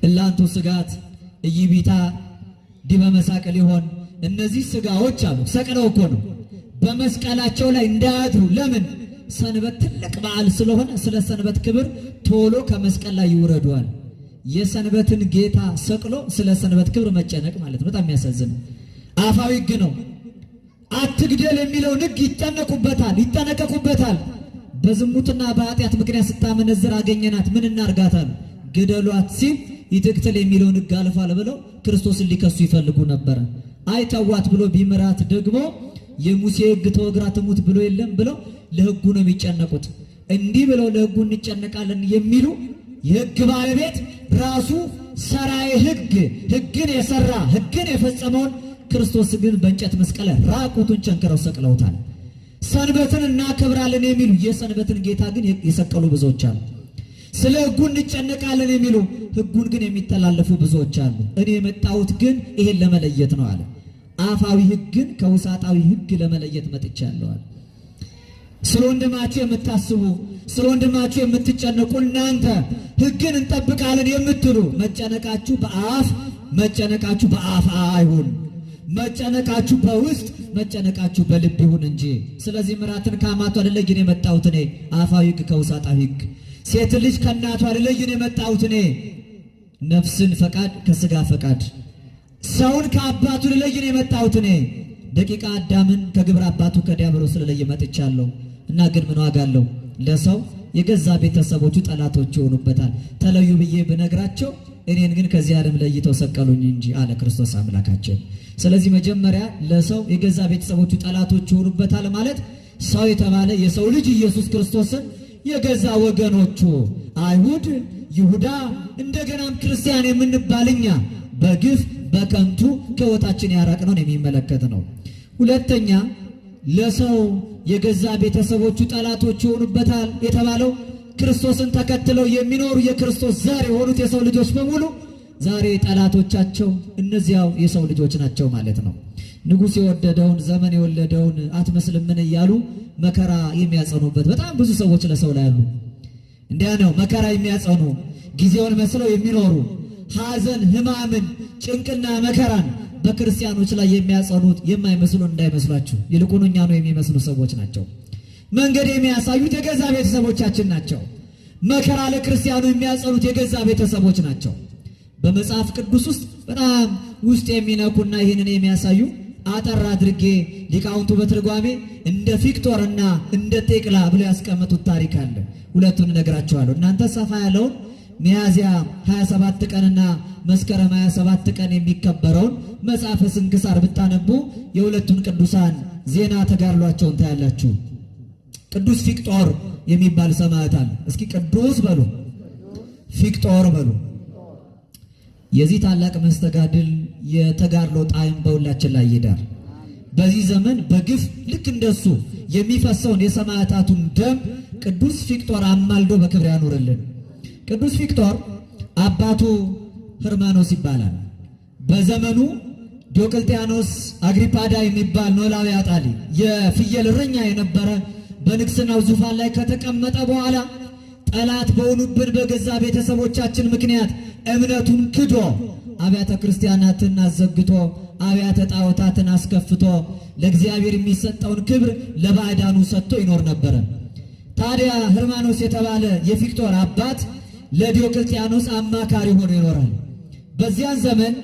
እላንቱ ስጋት እይቢታ ዲበ መሳቅል ይሆን። እነዚህ ስጋዎች አሉ ሰቅለው እኮ ነው በመስቀላቸው ላይ እንዳያድሩ። ለምን? ሰንበት ትልቅ በዓል ስለሆነ ስለ ሰንበት ክብር ቶሎ ከመስቀል ላይ ይውረዷል። የሰንበትን ጌታ ሰቅሎ ስለ ሰንበት ክብር መጨነቅ ማለት ነው። በጣም የሚያሳዝን አፋዊ ሕግ ነው። አትግደል የሚለውን ሕግ ይጠነቀቁበታል። በዝሙትና በኃጢአት ምክንያት ስታመነዝር አገኘናት ምን እናርጋታል? ግደሏት ሲል ይትቅትል የሚለውን ሕግ አልፏል ብለው ክርስቶስን ሊከሱ ይፈልጉ ነበር። አይተዋት ብሎ ቢምራት ደግሞ የሙሴ ሕግ ተወግራ ትሙት ብሎ የለም ብለው ለሕጉ ነው የሚጨነቁት። እንዲህ ብለው ለሕጉ እንጨነቃለን የሚሉ የሕግ ባለቤት ራሱ ሰራይ ሕግን የሰራ ሕግን የፈጸመውን ክርስቶስ ግን በእንጨት መስቀል ራቁቱን ቸንክረው ሰቅለውታል። ሰንበትን እናከብራለን የሚሉ የሰንበትን ጌታ ግን የሰቀሉ ብዙዎች አሉ። ስለ ሕጉ እንጨነቃለን የሚሉ ሕጉን ግን የሚተላለፉ ብዙዎች አሉ። እኔ የመጣሁት ግን ይሄን ለመለየት ነው አለ። አፋዊ ሕግን ከውሳጣዊ ሕግ ለመለየት መጥቻለሁ አለ። ስለ ወንድማችሁ የምታስቡ ስለ ወንድማችሁ የምትጨነቁ እናንተ ሕግን እንጠብቃለን የምትሉ መጨነቃችሁ በአፍ አይሁን፣ መጨነቃችሁ በውስጥ መጨነቃችሁ በልብ ይሁን እንጂ። ስለዚህ ምራትን ከአማቷ ልለይን የመጣሁት እኔ፣ አፋዊ ሕግ ከውሳጣዊ ሕግ፣ ሴት ልጅ ከእናቷ ልለይን የመጣሁት እኔ፣ ነፍስን ፈቃድ ከስጋ ፈቃድ፣ ሰውን ከአባቱ ልለይን የመጣሁት እኔ፣ ደቂቃ አዳምን ከግብረ አባቱ ከዲያብሎስ ልለይ መጥቻለሁ። እና ግን ምን ዋጋ አለው? ለሰው የገዛ ቤተሰቦቹ ጠላቶች ይሆኑበታል። ተለዩ ብዬ ብነግራቸው እኔን ግን ከዚህ ዓለም ለይተው ሰቀሉኝ እንጂ አለ ክርስቶስ አምላካችን። ስለዚህ መጀመሪያ ለሰው የገዛ ቤተሰቦቹ ጠላቶች ይሆኑበታል ማለት ሰው የተባለ የሰው ልጅ ኢየሱስ ክርስቶስን የገዛ ወገኖቹ አይሁድ፣ ይሁዳ እንደገናም ክርስቲያን የምንባልኛ በግፍ በከንቱ ከሕይወታችን ያራቅነውን የሚመለከት ነው። ሁለተኛ ለሰው የገዛ ቤተሰቦቹ ጠላቶች ይሆኑበታል የተባለው ክርስቶስን ተከትለው የሚኖሩ የክርስቶስ ዘር የሆኑት የሰው ልጆች በሙሉ ዛሬ ጠላቶቻቸው እነዚያው የሰው ልጆች ናቸው ማለት ነው። ንጉሥ የወደደውን ዘመን የወለደውን አትመስልምን እያሉ መከራ የሚያጸኑበት በጣም ብዙ ሰዎች ለሰው ላይ አሉ። እንዲያ ነው መከራ የሚያጸኑ ጊዜውን መስለው የሚኖሩ ሐዘን፣ ሕማምን፣ ጭንቅና መከራን በክርስቲያኖች ላይ የሚያጸኑት የማይመስሉ እንዳይመስሏችሁ፣ ይልቁኑ እኛ ነው የሚመስሉ ሰዎች ናቸው። መንገድ የሚያሳዩት የገዛ ቤተሰቦቻችን ናቸው። መከራ ለክርስቲያኑ የሚያጸኑት የገዛ ቤተሰቦች ናቸው። በመጽሐፍ ቅዱስ ውስጥ በጣም ውስጥ የሚነኩና ይህንን የሚያሳዩ አጠር አድርጌ ሊቃውንቱ በትርጓሜ እንደ ፊቅጦርና እንደ ቴቅላ ብለው ያስቀመጡት ታሪክ አለ። ሁለቱን እነግራቸዋለሁ። እናንተ ሰፋ ያለውን ሚያዝያ 27 ቀንና መስከረም 27 ቀን የሚከበረውን መጽሐፈ ስንክሳር ብታነቡ የሁለቱን ቅዱሳን ዜና ተጋድሏቸውን ታያላችሁ። ቅዱስ ፊቅጦር የሚባል ሰማዕት አለ። እስኪ ቅዱስ በሉ፣ ፊቅጦር በሉ። የዚህ ታላቅ መስተጋድል የተጋድሎ ጣዕም በሁላችን ላይ ይደር። በዚህ ዘመን በግፍ ልክ እንደሱ የሚፈሰውን የሰማዕታቱን ደም ቅዱስ ፊቅጦር አማልዶ በክብር ያኑርልን። ቅዱስ ፊቅጦር አባቱ ህርማኖስ ይባላል። በዘመኑ ዲዮቅልጥያኖስ አግሪፓዳ የሚባል ኖላዊ አጣሊ የፍየል እረኛ የነበረ በንግስናው ዙፋን ላይ ከተቀመጠ በኋላ ጠላት በሆኑብን በገዛ ቤተሰቦቻችን ምክንያት እምነቱን ክዶ አብያተ ክርስቲያናትን አዘግቶ አብያተ ጣዖታትን አስከፍቶ ለእግዚአብሔር የሚሰጠውን ክብር ለባዕዳኑ ሰጥቶ ይኖር ነበረ። ታዲያ ህርማኖስ የተባለ የፊቅጦር አባት ለዲዮቅልጥያኖስ አማካሪ ሆኖ ይኖራል። በዚያን ዘመን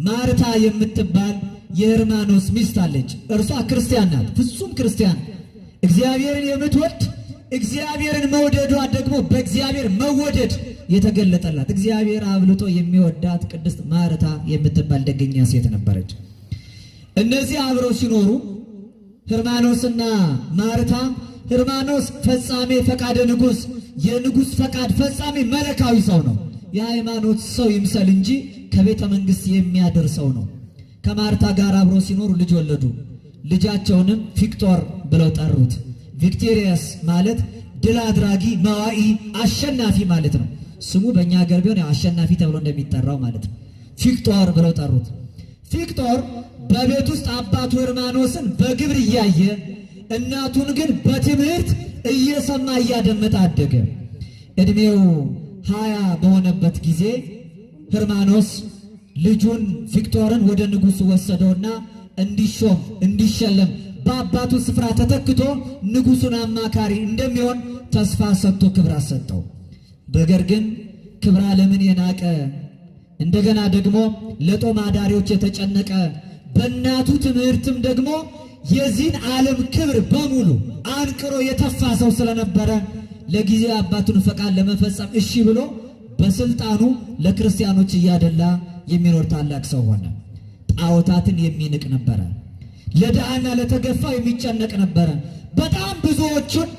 ማርታ የምትባል የህርማኖስ ሚስት አለች። እርሷ ክርስቲያን ናት፣ ፍጹም ክርስቲያን፣ እግዚአብሔርን የምትወድ እግዚአብሔርን መውደዷ ደግሞ በእግዚአብሔር መወደድ የተገለጠላት እግዚአብሔር አብልጦ የሚወዳት ቅድስት ማርታ የምትባል ደገኛ ሴት ነበረች። እነዚህ አብረው ሲኖሩ ህርማኖስና ማርታ፣ ህርማኖስ ፈጻሜ ፈቃደ ንጉሥ፣ የንጉሥ ፈቃድ ፈጻሜ መለካዊ ሰው ነው። የሃይማኖት ሰው ይምሰል እንጂ ከቤተ መንግሥት የሚያድር ሰው ነው። ከማርታ ጋር አብረው ሲኖሩ ልጅ ወለዱ። ልጃቸውንም ፊቅጦር ብለው ጠሩት። ቪክቶሪያስ ማለት ድል አድራጊ፣ መዋኢ፣ አሸናፊ ማለት ነው። ስሙ በእኛ ሀገር ቢሆን አሸናፊ ተብሎ እንደሚጠራው ማለት ነው። ፊቅጦር ብለው ጠሩት። ፊቅጦር በቤት ውስጥ አባቱ ህርማኖስን በግብር እያየ እናቱን ግን በትምህርት እየሰማ እያደመጠ አደገ። ዕድሜው 20 በሆነበት ጊዜ ህርማኖስ ልጁን ፊቅጦርን ወደ ንጉሥ ወሰደውና እንዲሾም እንዲሸለም በአባቱ ስፍራ ተተክቶ ንጉሡን አማካሪ እንደሚሆን ተስፋ ሰጥቶ ክብር አሰጠው። ነገር ግን ክብረ ዓለምን የናቀ እንደገና ደግሞ ለጦም አዳሪዎች የተጨነቀ በእናቱ ትምህርትም ደግሞ የዚህን ዓለም ክብር በሙሉ አንቅሮ የተፋ ሰው ስለነበረ ለጊዜ አባቱን ፈቃድ ለመፈጸም እሺ ብሎ በስልጣኑ ለክርስቲያኖች እያደላ የሚኖር ታላቅ ሰው ሆነ። ጣዖታትን የሚንቅ ነበረ። ለድሃና ለተገፋ የሚጨነቅ ነበረ። በጣም ብዙዎችን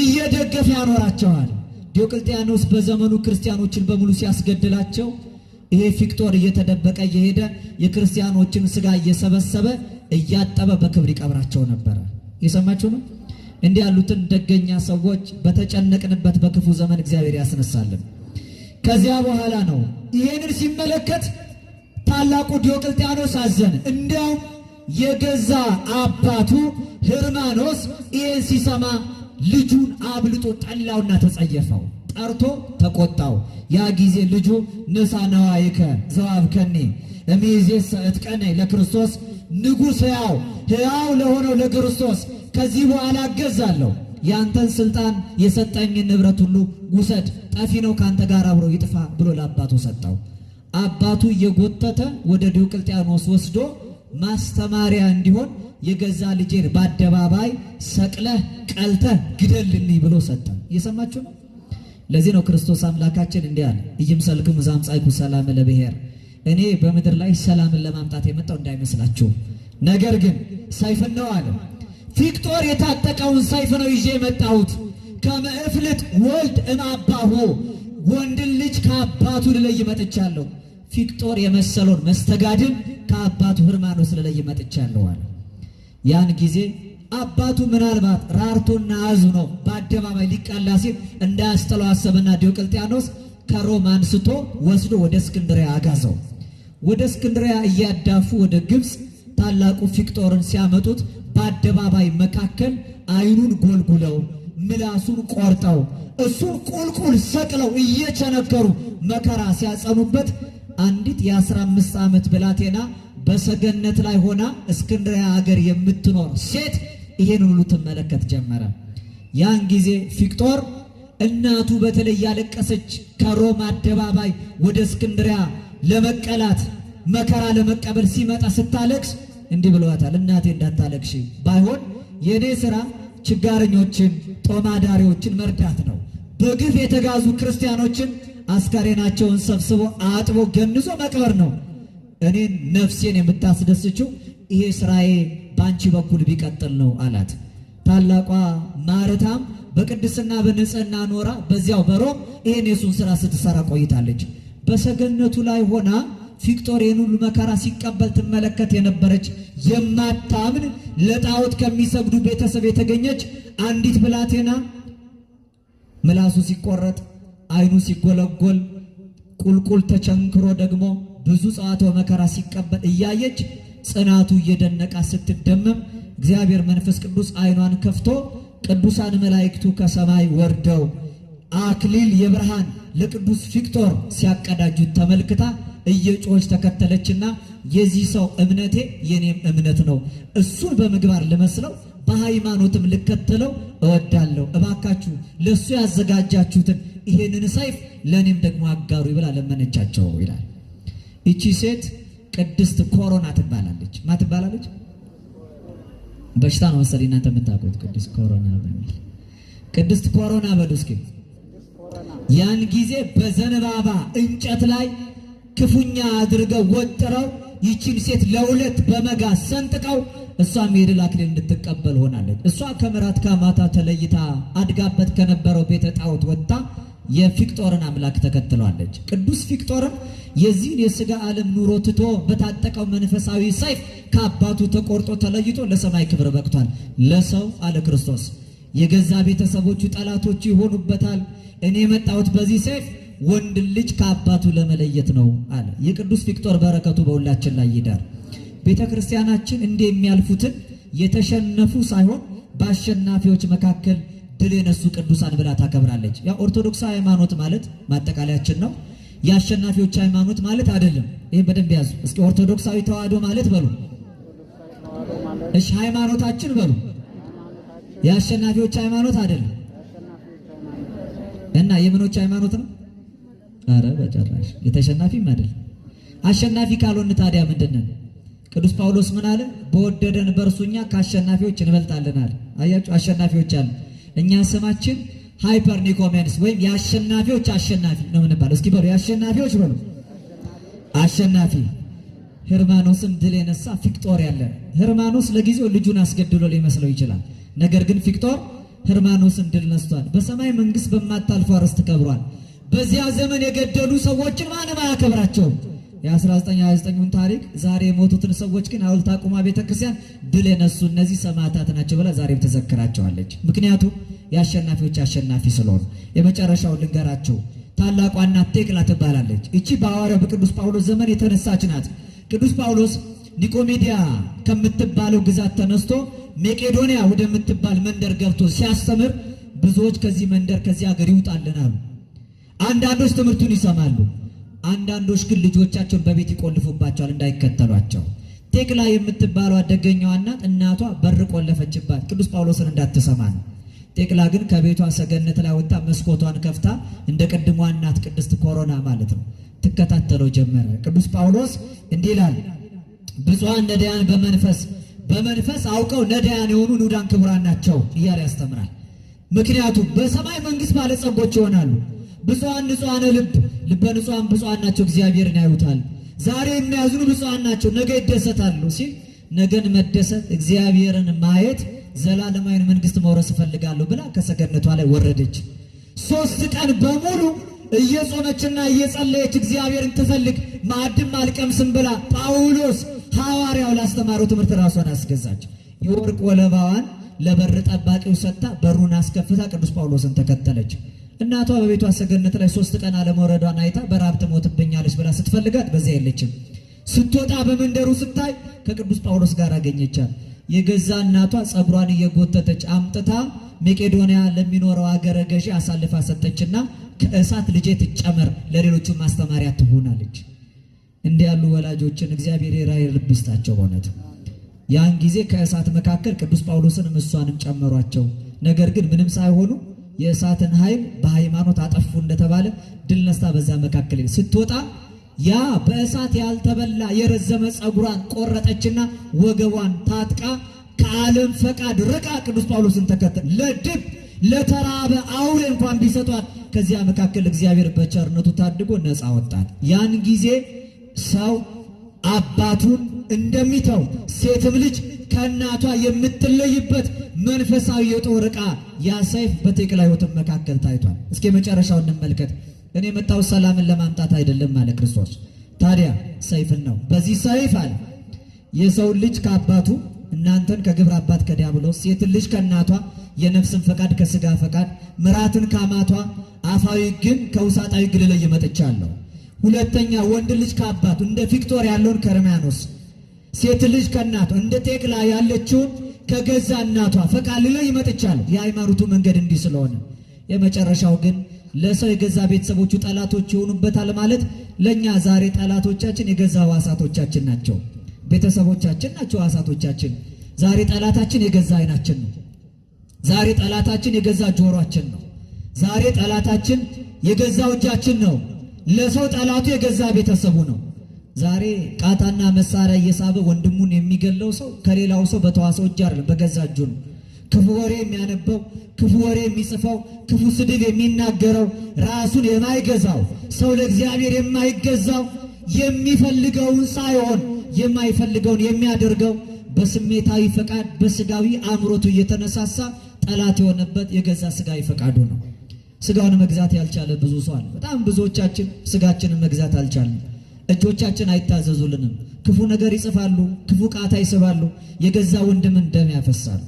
እየደገፈ ያኖራቸዋል። ዲዮቅልጥያኖስ በዘመኑ ክርስቲያኖችን በሙሉ ሲያስገድላቸው ይሄ ፊቅጦር እየተደበቀ እየሄደ የክርስቲያኖችን ስጋ እየሰበሰበ እያጠበ በክብር ይቀብራቸው ነበረ። የሰማችሁ ነው። እንዲህ ያሉትን ደገኛ ሰዎች በተጨነቅንበት በክፉ ዘመን እግዚአብሔር ያስነሳልን። ከዚያ በኋላ ነው ይሄንን ሲመለከት ታላቁ ዲዮቅልጥያኖስ አዘነ። እንዲያውም የገዛ አባቱ ህርማኖስ ይሄን ሲሰማ ልጁን አብልጦ ጠላውና ተጸየፈው። ጠርቶ ተቆጣው። ያ ጊዜ ልጁ ንሳ ነዋይከ ዘዋብከኒ እምይእዜሰ እጥቀነ ለክርስቶስ ንጉሥ ሕያው ለሆነው ለክርስቶስ ከዚህ በኋላ እገዛለሁ። ያንተን ስልጣን የሰጠኝን ንብረት ሁሉ ውሰድ፣ ጠፊ ነው ካንተ ጋር አብሮ ይጥፋ ብሎ ለአባቱ ሰጠው። አባቱ እየጎተተ ወደ ዲዮቅልጥያኖስ ወስዶ ማስተማሪያ እንዲሆን የገዛ ልጄን በአደባባይ ሰቅለህ ቀልተህ ግደልልኝ ብሎ ሰጠ። እየሰማችሁ ነው። ለዚህ ነው ክርስቶስ አምላካችን እንዲህ አለ፣ ኢይምሰልክሙ ዘአምጻእኩ ሰላም ለብሔር፣ እኔ በምድር ላይ ሰላምን ለማምጣት የመጣው እንዳይመስላችሁ፣ ነገር ግን ሰይፍን ነው አለ። ፊቅጦር የታጠቀውን ሰይፍ ነው ይዤ የመጣሁት። ከመ እፍልጥ ወልድ እምአባሁ፣ ወንድን ልጅ ከአባቱ ልለይ መጥቻለሁ። ፊቅጦር የመሰለውን መስተጋድል ከአባቱ ህርማኖስ ልለይ መጥቻለሁ አለ። ያን ጊዜ አባቱ ምናልባት ራርቶና አዝኖ በአደባባይ ሊቃላ ሲል እንዳያስጠለው አሰበና ዲዮቅልጥያኖስ ከሮም አንስቶ ወስዶ ወደ እስክንድርያ አጋዘው። ወደ እስክንድርያ እያዳፉ ወደ ግብፅ ታላቁ ፊቅጦርን ሲያመጡት በአደባባይ መካከል አይኑን ጎልጉለው ምላሱን ቆርጠው እሱን ቁልቁል ሰቅለው እየቸነከሩ መከራ ሲያጸኑበት አንዲት የ15 ዓመት ብላቴና በሰገነት ላይ ሆና እስክንድርያ ሀገር የምትኖር ሴት ይሄን ሁሉ ትመለከት ጀመረ። ያን ጊዜ ፊቅጦር እናቱ በተለይ ያለቀሰች ከሮም አደባባይ ወደ እስክንድርያ ለመቀላት መከራ ለመቀበል ሲመጣ ስታለቅስ እንዲህ ብለዋታል፣ እናቴ እንዳታለቅሺ፣ ባይሆን የኔ ሥራ ችጋረኞችን ጦማዳሪዎችን መርዳት ነው። በግፍ የተጋዙ ክርስቲያኖችን አስከሬናቸውን ሰብስቦ አጥቦ ገንዞ መቅበር ነው። እኔን ነፍሴን የምታስደስችው ይሄ ስራዬ ባንቺ በኩል ቢቀጥል ነው አላት። ታላቋ ማርታም በቅድስና በንጽህና ኖራ በዚያው በሮም ይሄን የሱን ስራ ስትሰራ ቆይታለች። በሰገነቱ ላይ ሆና ፊቅጦር ይህን ሁሉ መከራ ሲቀበል ትመለከት የነበረች የማታምን ለጣዖት ከሚሰግዱ ቤተሰብ የተገኘች አንዲት ብላቴና ምላሱ ሲቆረጥ አይኑ ሲጎለጎል ቁልቁል ተቸንክሮ ደግሞ ብዙ ጸዋትወ መከራ ሲቀበል እያየች ጽናቱ እየደነቃ ስትደመም እግዚአብሔር መንፈስ ቅዱስ አይኗን ከፍቶ ቅዱሳን መላእክቱ ከሰማይ ወርደው አክሊል የብርሃን ለቅዱስ ፊቅጦር ሲያቀዳጁት ተመልክታ እየጮች ተከተለችና የዚህ ሰው እምነቴ የኔም እምነት ነው፣ እሱን በምግባር ልመስለው በሃይማኖትም ልከተለው እወዳለሁ፣ እባካችሁ ለሱ ያዘጋጃችሁትን ይሄንን ሰይፍ ለኔም ደግሞ አጋሩ ይብላ ለመነቻቸው ይላል። እቺ ሴት ቅድስት ኮሮና ትባላለች። ማ ትባላለች? በሽታ ነው መሰለኝ እናንተ የምታውቁት ቅድስት ኮሮና በሚል ቅድስት ኮሮና በሉ እስኪ። ያን ጊዜ በዘንባባ እንጨት ላይ ክፉኛ አድርገው ወጥረው ይቺን ሴት ለሁለት በመጋዝ ሰንጥቀው እሷም የድል አክሊል እንድትቀበል ሆናለች። እሷ ከምራት ከማታ ተለይታ አድጋበት ከነበረው ቤተ ጣዖት ወጥታ የፊቅጦርን አምላክ ተከትሏለች። ቅዱስ ፊቅጦርም የዚህን የሥጋ ዓለም ኑሮ ትቶ በታጠቀው መንፈሳዊ ሰይፍ ከአባቱ ተቆርጦ ተለይቶ ለሰማይ ክብር በቅቷል። ለሰው አለ ክርስቶስ የገዛ ቤተሰቦቹ ጠላቶቹ ይሆኑበታል። እኔ የመጣሁት በዚህ ሰይፍ ወንድ ልጅ ከአባቱ ለመለየት ነው አለ። የቅዱስ ፊቅጦር በረከቱ በሁላችን ላይ ይዳር። ቤተ ክርስቲያናችን እንዲህ የሚያልፉትን የተሸነፉ ሳይሆን በአሸናፊዎች መካከል ድል የነሱ ቅዱሳን ብላ ታከብራለች። ያ ኦርቶዶክስ ሃይማኖት ማለት ማጠቃለያችን ነው። የአሸናፊዎች ሃይማኖት ማለት አይደለም። ይሄን በደንብ ያዙ እስኪ። ኦርቶዶክሳዊ ተዋህዶ ማለት በሉ እሺ፣ ሃይማኖታችን በሉ። የአሸናፊዎች ሃይማኖት አይደለም። እና የምኖች ሃይማኖት ነው? አረ በጭራሽ የተሸናፊም አይደለም። አሸናፊ ካልሆነ ታዲያ ምንድነው? ቅዱስ ጳውሎስ ምን አለ? በወደደን በእርሱኛ ከአሸናፊዎች እንበልጣለን አለ። አያችሁ፣ አሸናፊዎች አለ። እኛ ስማችን ሃይፐር ኒኮሜንስ ወይም የአሸናፊዎች አሸናፊ ነው የምንባለው። እስኪ በሉ የአሸናፊዎች በሉ አሸናፊ። ሄርማኖስን ድል የነሳ ፊክጦር ያለ። ሄርማኖስ ለጊዜው ልጁን አስገድሎ ሊመስለው ይችላል። ነገር ግን ፊክጦር ሄርማኖስን ድል ነስቷል። በሰማይ መንግስት በማታልፈው ርስት ከብሯል። በዚያ ዘመን የገደሉ ሰዎችን ማንም አያከብራቸውም። የ1929ን ታሪክ ዛሬ የሞቱትን ሰዎች ግን ሐውልት አቁማ ቤተክርስቲያን ድል የነሱ እነዚህ ሰማዕታት ናቸው ብላ ዛሬም ተዘክራቸዋለች። ምክንያቱም የአሸናፊዎች አሸናፊ ስለሆኑ። የመጨረሻውን ልንገራቸው። ታላቋ እናት ቴክላ ትባላለች። እቺ በሐዋርያው በቅዱስ ጳውሎስ ዘመን የተነሳች ናት። ቅዱስ ጳውሎስ ኒቆሜዲያ ከምትባለው ግዛት ተነስቶ መቄዶንያ ወደምትባል መንደር ገብቶ ሲያስተምር ብዙዎች ከዚህ መንደር ከዚህ ሀገር ይውጣልን አሉ። አንዳንዶች ትምህርቱን ይሰማሉ፣ አንዳንዶች ግን ልጆቻቸውን በቤት ይቆልፉባቸዋል እንዳይከተሏቸው። ቴክላ የምትባለው አደገኛዋ እናቷ በር ቆለፈችባት፣ ቅዱስ ጳውሎስን እንዳትሰማ ነው። ቴክላ ግን ከቤቷ ሰገነት ላይ ወጣ መስኮቷን ከፍታ እንደ ቅድሟ እናት ቅድስት ኮሮና ማለት ነው ትከታተለው ጀመረ። ቅዱስ ጳውሎስ እንዲህ ይላል፣ ብፁዓን ነዳያን በመንፈስ አውቀው ነዳያን የሆኑ ንዑዳን ክቡራን ናቸው እያለ ያስተምራል። ምክንያቱም በሰማይ መንግስት ባለጸጎች ይሆናሉ። ብፁዓን ንጹሐነ ልበ ንጹሐን ብፁዓን ናቸው እግዚአብሔርን ያዩታል። ዛሬ የሚያዝኑ ብፁዓን ናቸው ነገ ይደሰታሉ ሲል ነገን መደሰት እግዚአብሔርን ማየት ዘላለማዊን መንግስት መውረስ እፈልጋለሁ ብላ ከሰገነቷ ላይ ወረደች። 3 ቀን በሙሉ እየጾመችና እየጸለየች እግዚአብሔርን ትፈልግ ማዕድም አልቀምስም ብላ ጳውሎስ ሐዋርያው ላስተማረው ትምህርት ራሷን አስገዛች። የወርቅ ወለባዋን ለበር ጠባቂው ሰጥታ በሩን አስከፍታ ቅዱስ ጳውሎስን ተከተለች። እናቷ በቤቷ ሰገነት ላይ 3 ቀን አለመውረዷን አይታ በራብ ትሞትብኛለች ብላ ስትፈልጋት በዚያ የለችም። ስትወጣ በመንደሩ ስታይ ከቅዱስ ጳውሎስ ጋር አገኘቻት። የገዛ እናቷ ጸጉሯን እየጎተተች አምጥታ መቄዶንያ ለሚኖረው አገረ ገዢ አሳልፋ ሰጠችና ከእሳት ልጄ ትጨመር ለሌሎቹ ማስተማሪያ ትሆናለች። እንዲህ ያሉ ወላጆችን እግዚአብሔር የራእይ ልብ ይስጣቸው። በእውነት ያን ጊዜ ከእሳት መካከል ቅዱስ ጳውሎስንም እሷንም ጨመሯቸው። ነገር ግን ምንም ሳይሆኑ የእሳትን ኃይል በሃይማኖት አጠፉ እንደተባለ ድል ነስታ በዛ መካከል ስትወጣ ያ በእሳት ያልተበላ የረዘመ ጸጉሯን ቆረጠችና ወገቧን ታጥቃ ከዓለም ፈቃድ ርቃ ቅዱስ ጳውሎስን ተከተለ። ለድብ ለተራበ አውሬ እንኳን ቢሰጧት ከዚያ መካከል እግዚአብሔር በቸርነቱ ታድጎ ነፃ ወጣት። ያን ጊዜ ሰው አባቱን እንደሚተው ሴትም ልጅ ከእናቷ የምትለይበት መንፈሳዊ የጦር ዕቃ ያ ሰይፍ በቴክላ ሕይወት መካከል ታይቷል። እስኪ መጨረሻው እንመልከት። እኔ የመጣሁት ሰላምን ለማምጣት አይደለም አለ ክርስቶስ። ታዲያ ሰይፍን ነው። በዚህ ሰይፍ አለ የሰው ልጅ ከአባቱ እናንተን ከግብረ አባት ከዲያብሎስ፣ ሴትን ልጅ ከእናቷ የነፍስን ፈቃድ ከስጋ ፈቃድ፣ ምራትን ከአማቷ አፋዊ ግን ከውሳጣዊ ግን ልለይ መጥቻለሁ። ሁለተኛ ወንድ ልጅ ከአባቱ እንደ ፊክጦር ያለውን ከርሚያኖስ፣ ሴት ልጅ ከእናቷ እንደ ቴክላ ያለችውን ከገዛ እናቷ ፈቃድ ልለይ መጥቻለሁ። የሃይማኖቱ መንገድ እንዲህ ስለሆነ የመጨረሻው ግን ለሰው የገዛ ቤተሰቦቹ ጠላቶች ይሆኑበታል ማለት ለኛ ዛሬ ጠላቶቻችን የገዛ ሕዋሳቶቻችን ናቸው። ቤተሰቦቻችን ናቸው ሕዋሳቶቻችን። ዛሬ ጠላታችን የገዛ ዓይናችን ነው። ዛሬ ጠላታችን የገዛ ጆሮአችን ነው። ዛሬ ጠላታችን የገዛ እጃችን ነው። ለሰው ጠላቱ የገዛ ቤተሰቡ ነው። ዛሬ ቃታና መሳሪያ እየሳበ ወንድሙን የሚገለው ሰው ከሌላው ሰው በተዋሰው እጅ አይደለም፣ በገዛ እጁ ነው። ክፉ ወሬ የሚያነበው፣ ክፉ ወሬ የሚጽፈው፣ ክፉ ስድብ የሚናገረው፣ ራሱን የማይገዛው ሰው ለእግዚአብሔር የማይገዛው የሚፈልገውን ሳይሆን የማይፈልገውን የሚያደርገው በስሜታዊ ፈቃድ በስጋዊ አእምሮቱ እየተነሳሳ ጠላት የሆነበት የገዛ ስጋዊ ፈቃዱ ነው። ስጋውን መግዛት ያልቻለ ብዙ ሰው አለ። በጣም ብዙዎቻችን ስጋችንን መግዛት አልቻልንም። እጆቻችን አይታዘዙልንም። ክፉ ነገር ይጽፋሉ፣ ክፉ ቃታ ይስባሉ፣ የገዛ ወንድምን ደም ያፈሳሉ።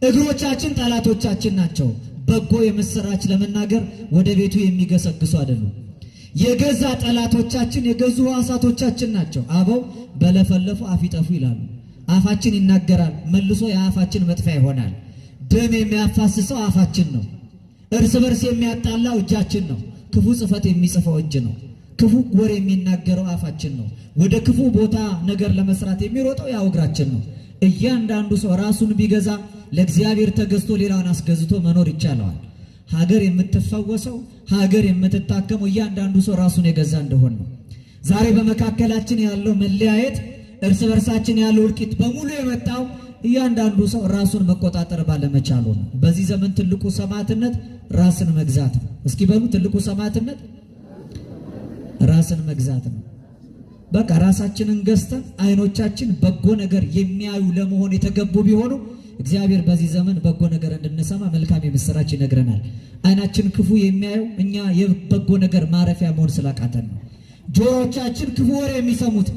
እግሮቻችን ጠላቶቻችን ናቸው። በጎ የምስራች ለመናገር ወደ ቤቱ የሚገሰግሱ አይደሉም። የገዛ ጠላቶቻችን የገዙ ሕዋሳቶቻችን ናቸው። አበው በለፈለፉ አፍ ይጠፉ ይላሉ። አፋችን ይናገራል፣ መልሶ የአፋችን መጥፊያ ይሆናል። ደም የሚያፋስሰው አፋችን ነው። እርስ በርስ የሚያጣላው እጃችን ነው። ክፉ ጽፈት የሚጽፈው እጅ ነው። ክፉ ወሬ የሚናገረው አፋችን ነው። ወደ ክፉ ቦታ ነገር ለመስራት የሚሮጠው ያው እግራችን ነው። እያንዳንዱ ሰው ራሱን ቢገዛ ለእግዚአብሔር ተገዝቶ ሌላውን አስገዝቶ መኖር ይቻለዋል። ሀገር የምትፈወሰው ሀገር የምትታከመው እያንዳንዱ ሰው ራሱን የገዛ እንደሆነ ነው። ዛሬ በመካከላችን ያለው መለያየት፣ እርስ በርሳችን ያለው እልቂት በሙሉ የመጣው እያንዳንዱ ሰው ራሱን መቆጣጠር ባለመቻሉ ነው። በዚህ ዘመን ትልቁ ሰማዕትነት ራስን መግዛት ነው። እስኪ በሉ ትልቁ ሰማዕትነት ራስን መግዛት ነው። በቃ ራሳችንን ገዝተን አይኖቻችን በጎ ነገር የሚያዩ ለመሆን የተገቡ ቢሆኑ እግዚአብሔር በዚህ ዘመን በጎ ነገር እንድንሰማ መልካም የምስራች ይነግረናል። አይናችን ክፉ የሚያየው እኛ የበጎ ነገር ማረፊያ መሆን ስላቃተን ነው። ጆሮቻችን ክፉ ወሬ የሚሰሙት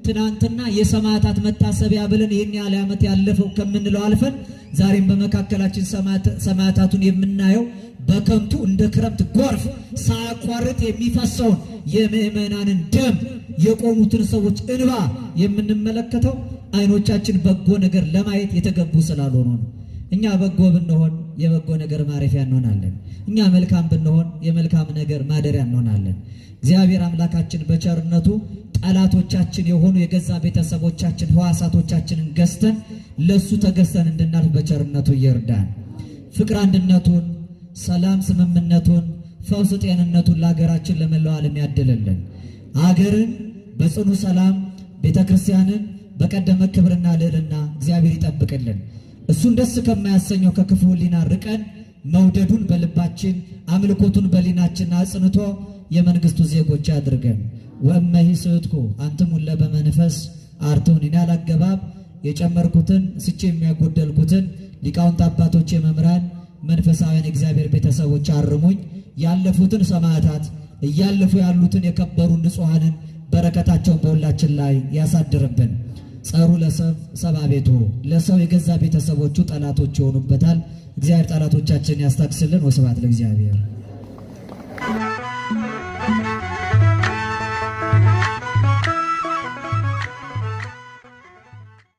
ትናንትና የሰማዕታት መታሰቢያ ብለን ይህን ያህል ዓመት ያለፈው ከምንለው አልፈን ዛሬም በመካከላችን ሰማዕታቱን የምናየው በከንቱ እንደ ክረምት ጎርፍ ሳያቋርጥ የሚፈሰውን የምእመናንን ደም የቆሙትን ሰዎች እንባ የምንመለከተው አይኖቻችን በጎ ነገር ለማየት የተገቡ ስላልሆኑ ነው። እኛ በጎ ብንሆን የበጎ ነገር ማረፊያ እንሆናለን። እኛ መልካም ብንሆን የመልካም ነገር ማደሪያ እንሆናለን። እግዚአብሔር አምላካችን በቸርነቱ ጠላቶቻችን የሆኑ የገዛ ቤተሰቦቻችን ሕዋሳቶቻችንን ገዝተን ለሱ ተገዝተን እንድናልፍ በቸርነቱ ይርዳን። ፍቅር አንድነቱን፣ ሰላም ስምምነቱን፣ ፈውስ ጤንነቱን ለሀገራችን ለመላው ዓለም ያድልልን። ሀገርን በጽኑ ሰላም፣ ቤተክርስቲያንን በቀደመ ክብርና ልዕልና እግዚአብሔር ይጠብቅልን። እሱን ደስ ከማያሰኘው ከክፉ ሕሊና ርቀን መውደዱን በልባችን አምልኮቱን በሊናችን አጽንቶ የመንግስቱ ዜጎች አድርገን ወእመሂ ስእትኩ አንትሙ ለበመንፈስ አርቱን ያላገባብ የጨመርኩትን ስቼ የሚያጎደልኩትን ሊቃውንት አባቶች መምህራን መንፈሳውያን እግዚአብሔር ቤተሰቦች አርሙኝ። ያለፉትን ሰማዕታት እያለፉ ያሉትን የከበሩ ንጹሐንን በረከታቸውን በሁላችን ላይ ያሳድርብን። ጸሩ ለሰብ ሰባ ቤቱ ለሰው የገዛ ቤተሰቦቹ ጠላቶች ይሆኑበታል። እግዚአብሔር ጠላቶቻችን ያስታክስልን። ወስብሐት ለእግዚአብሔር።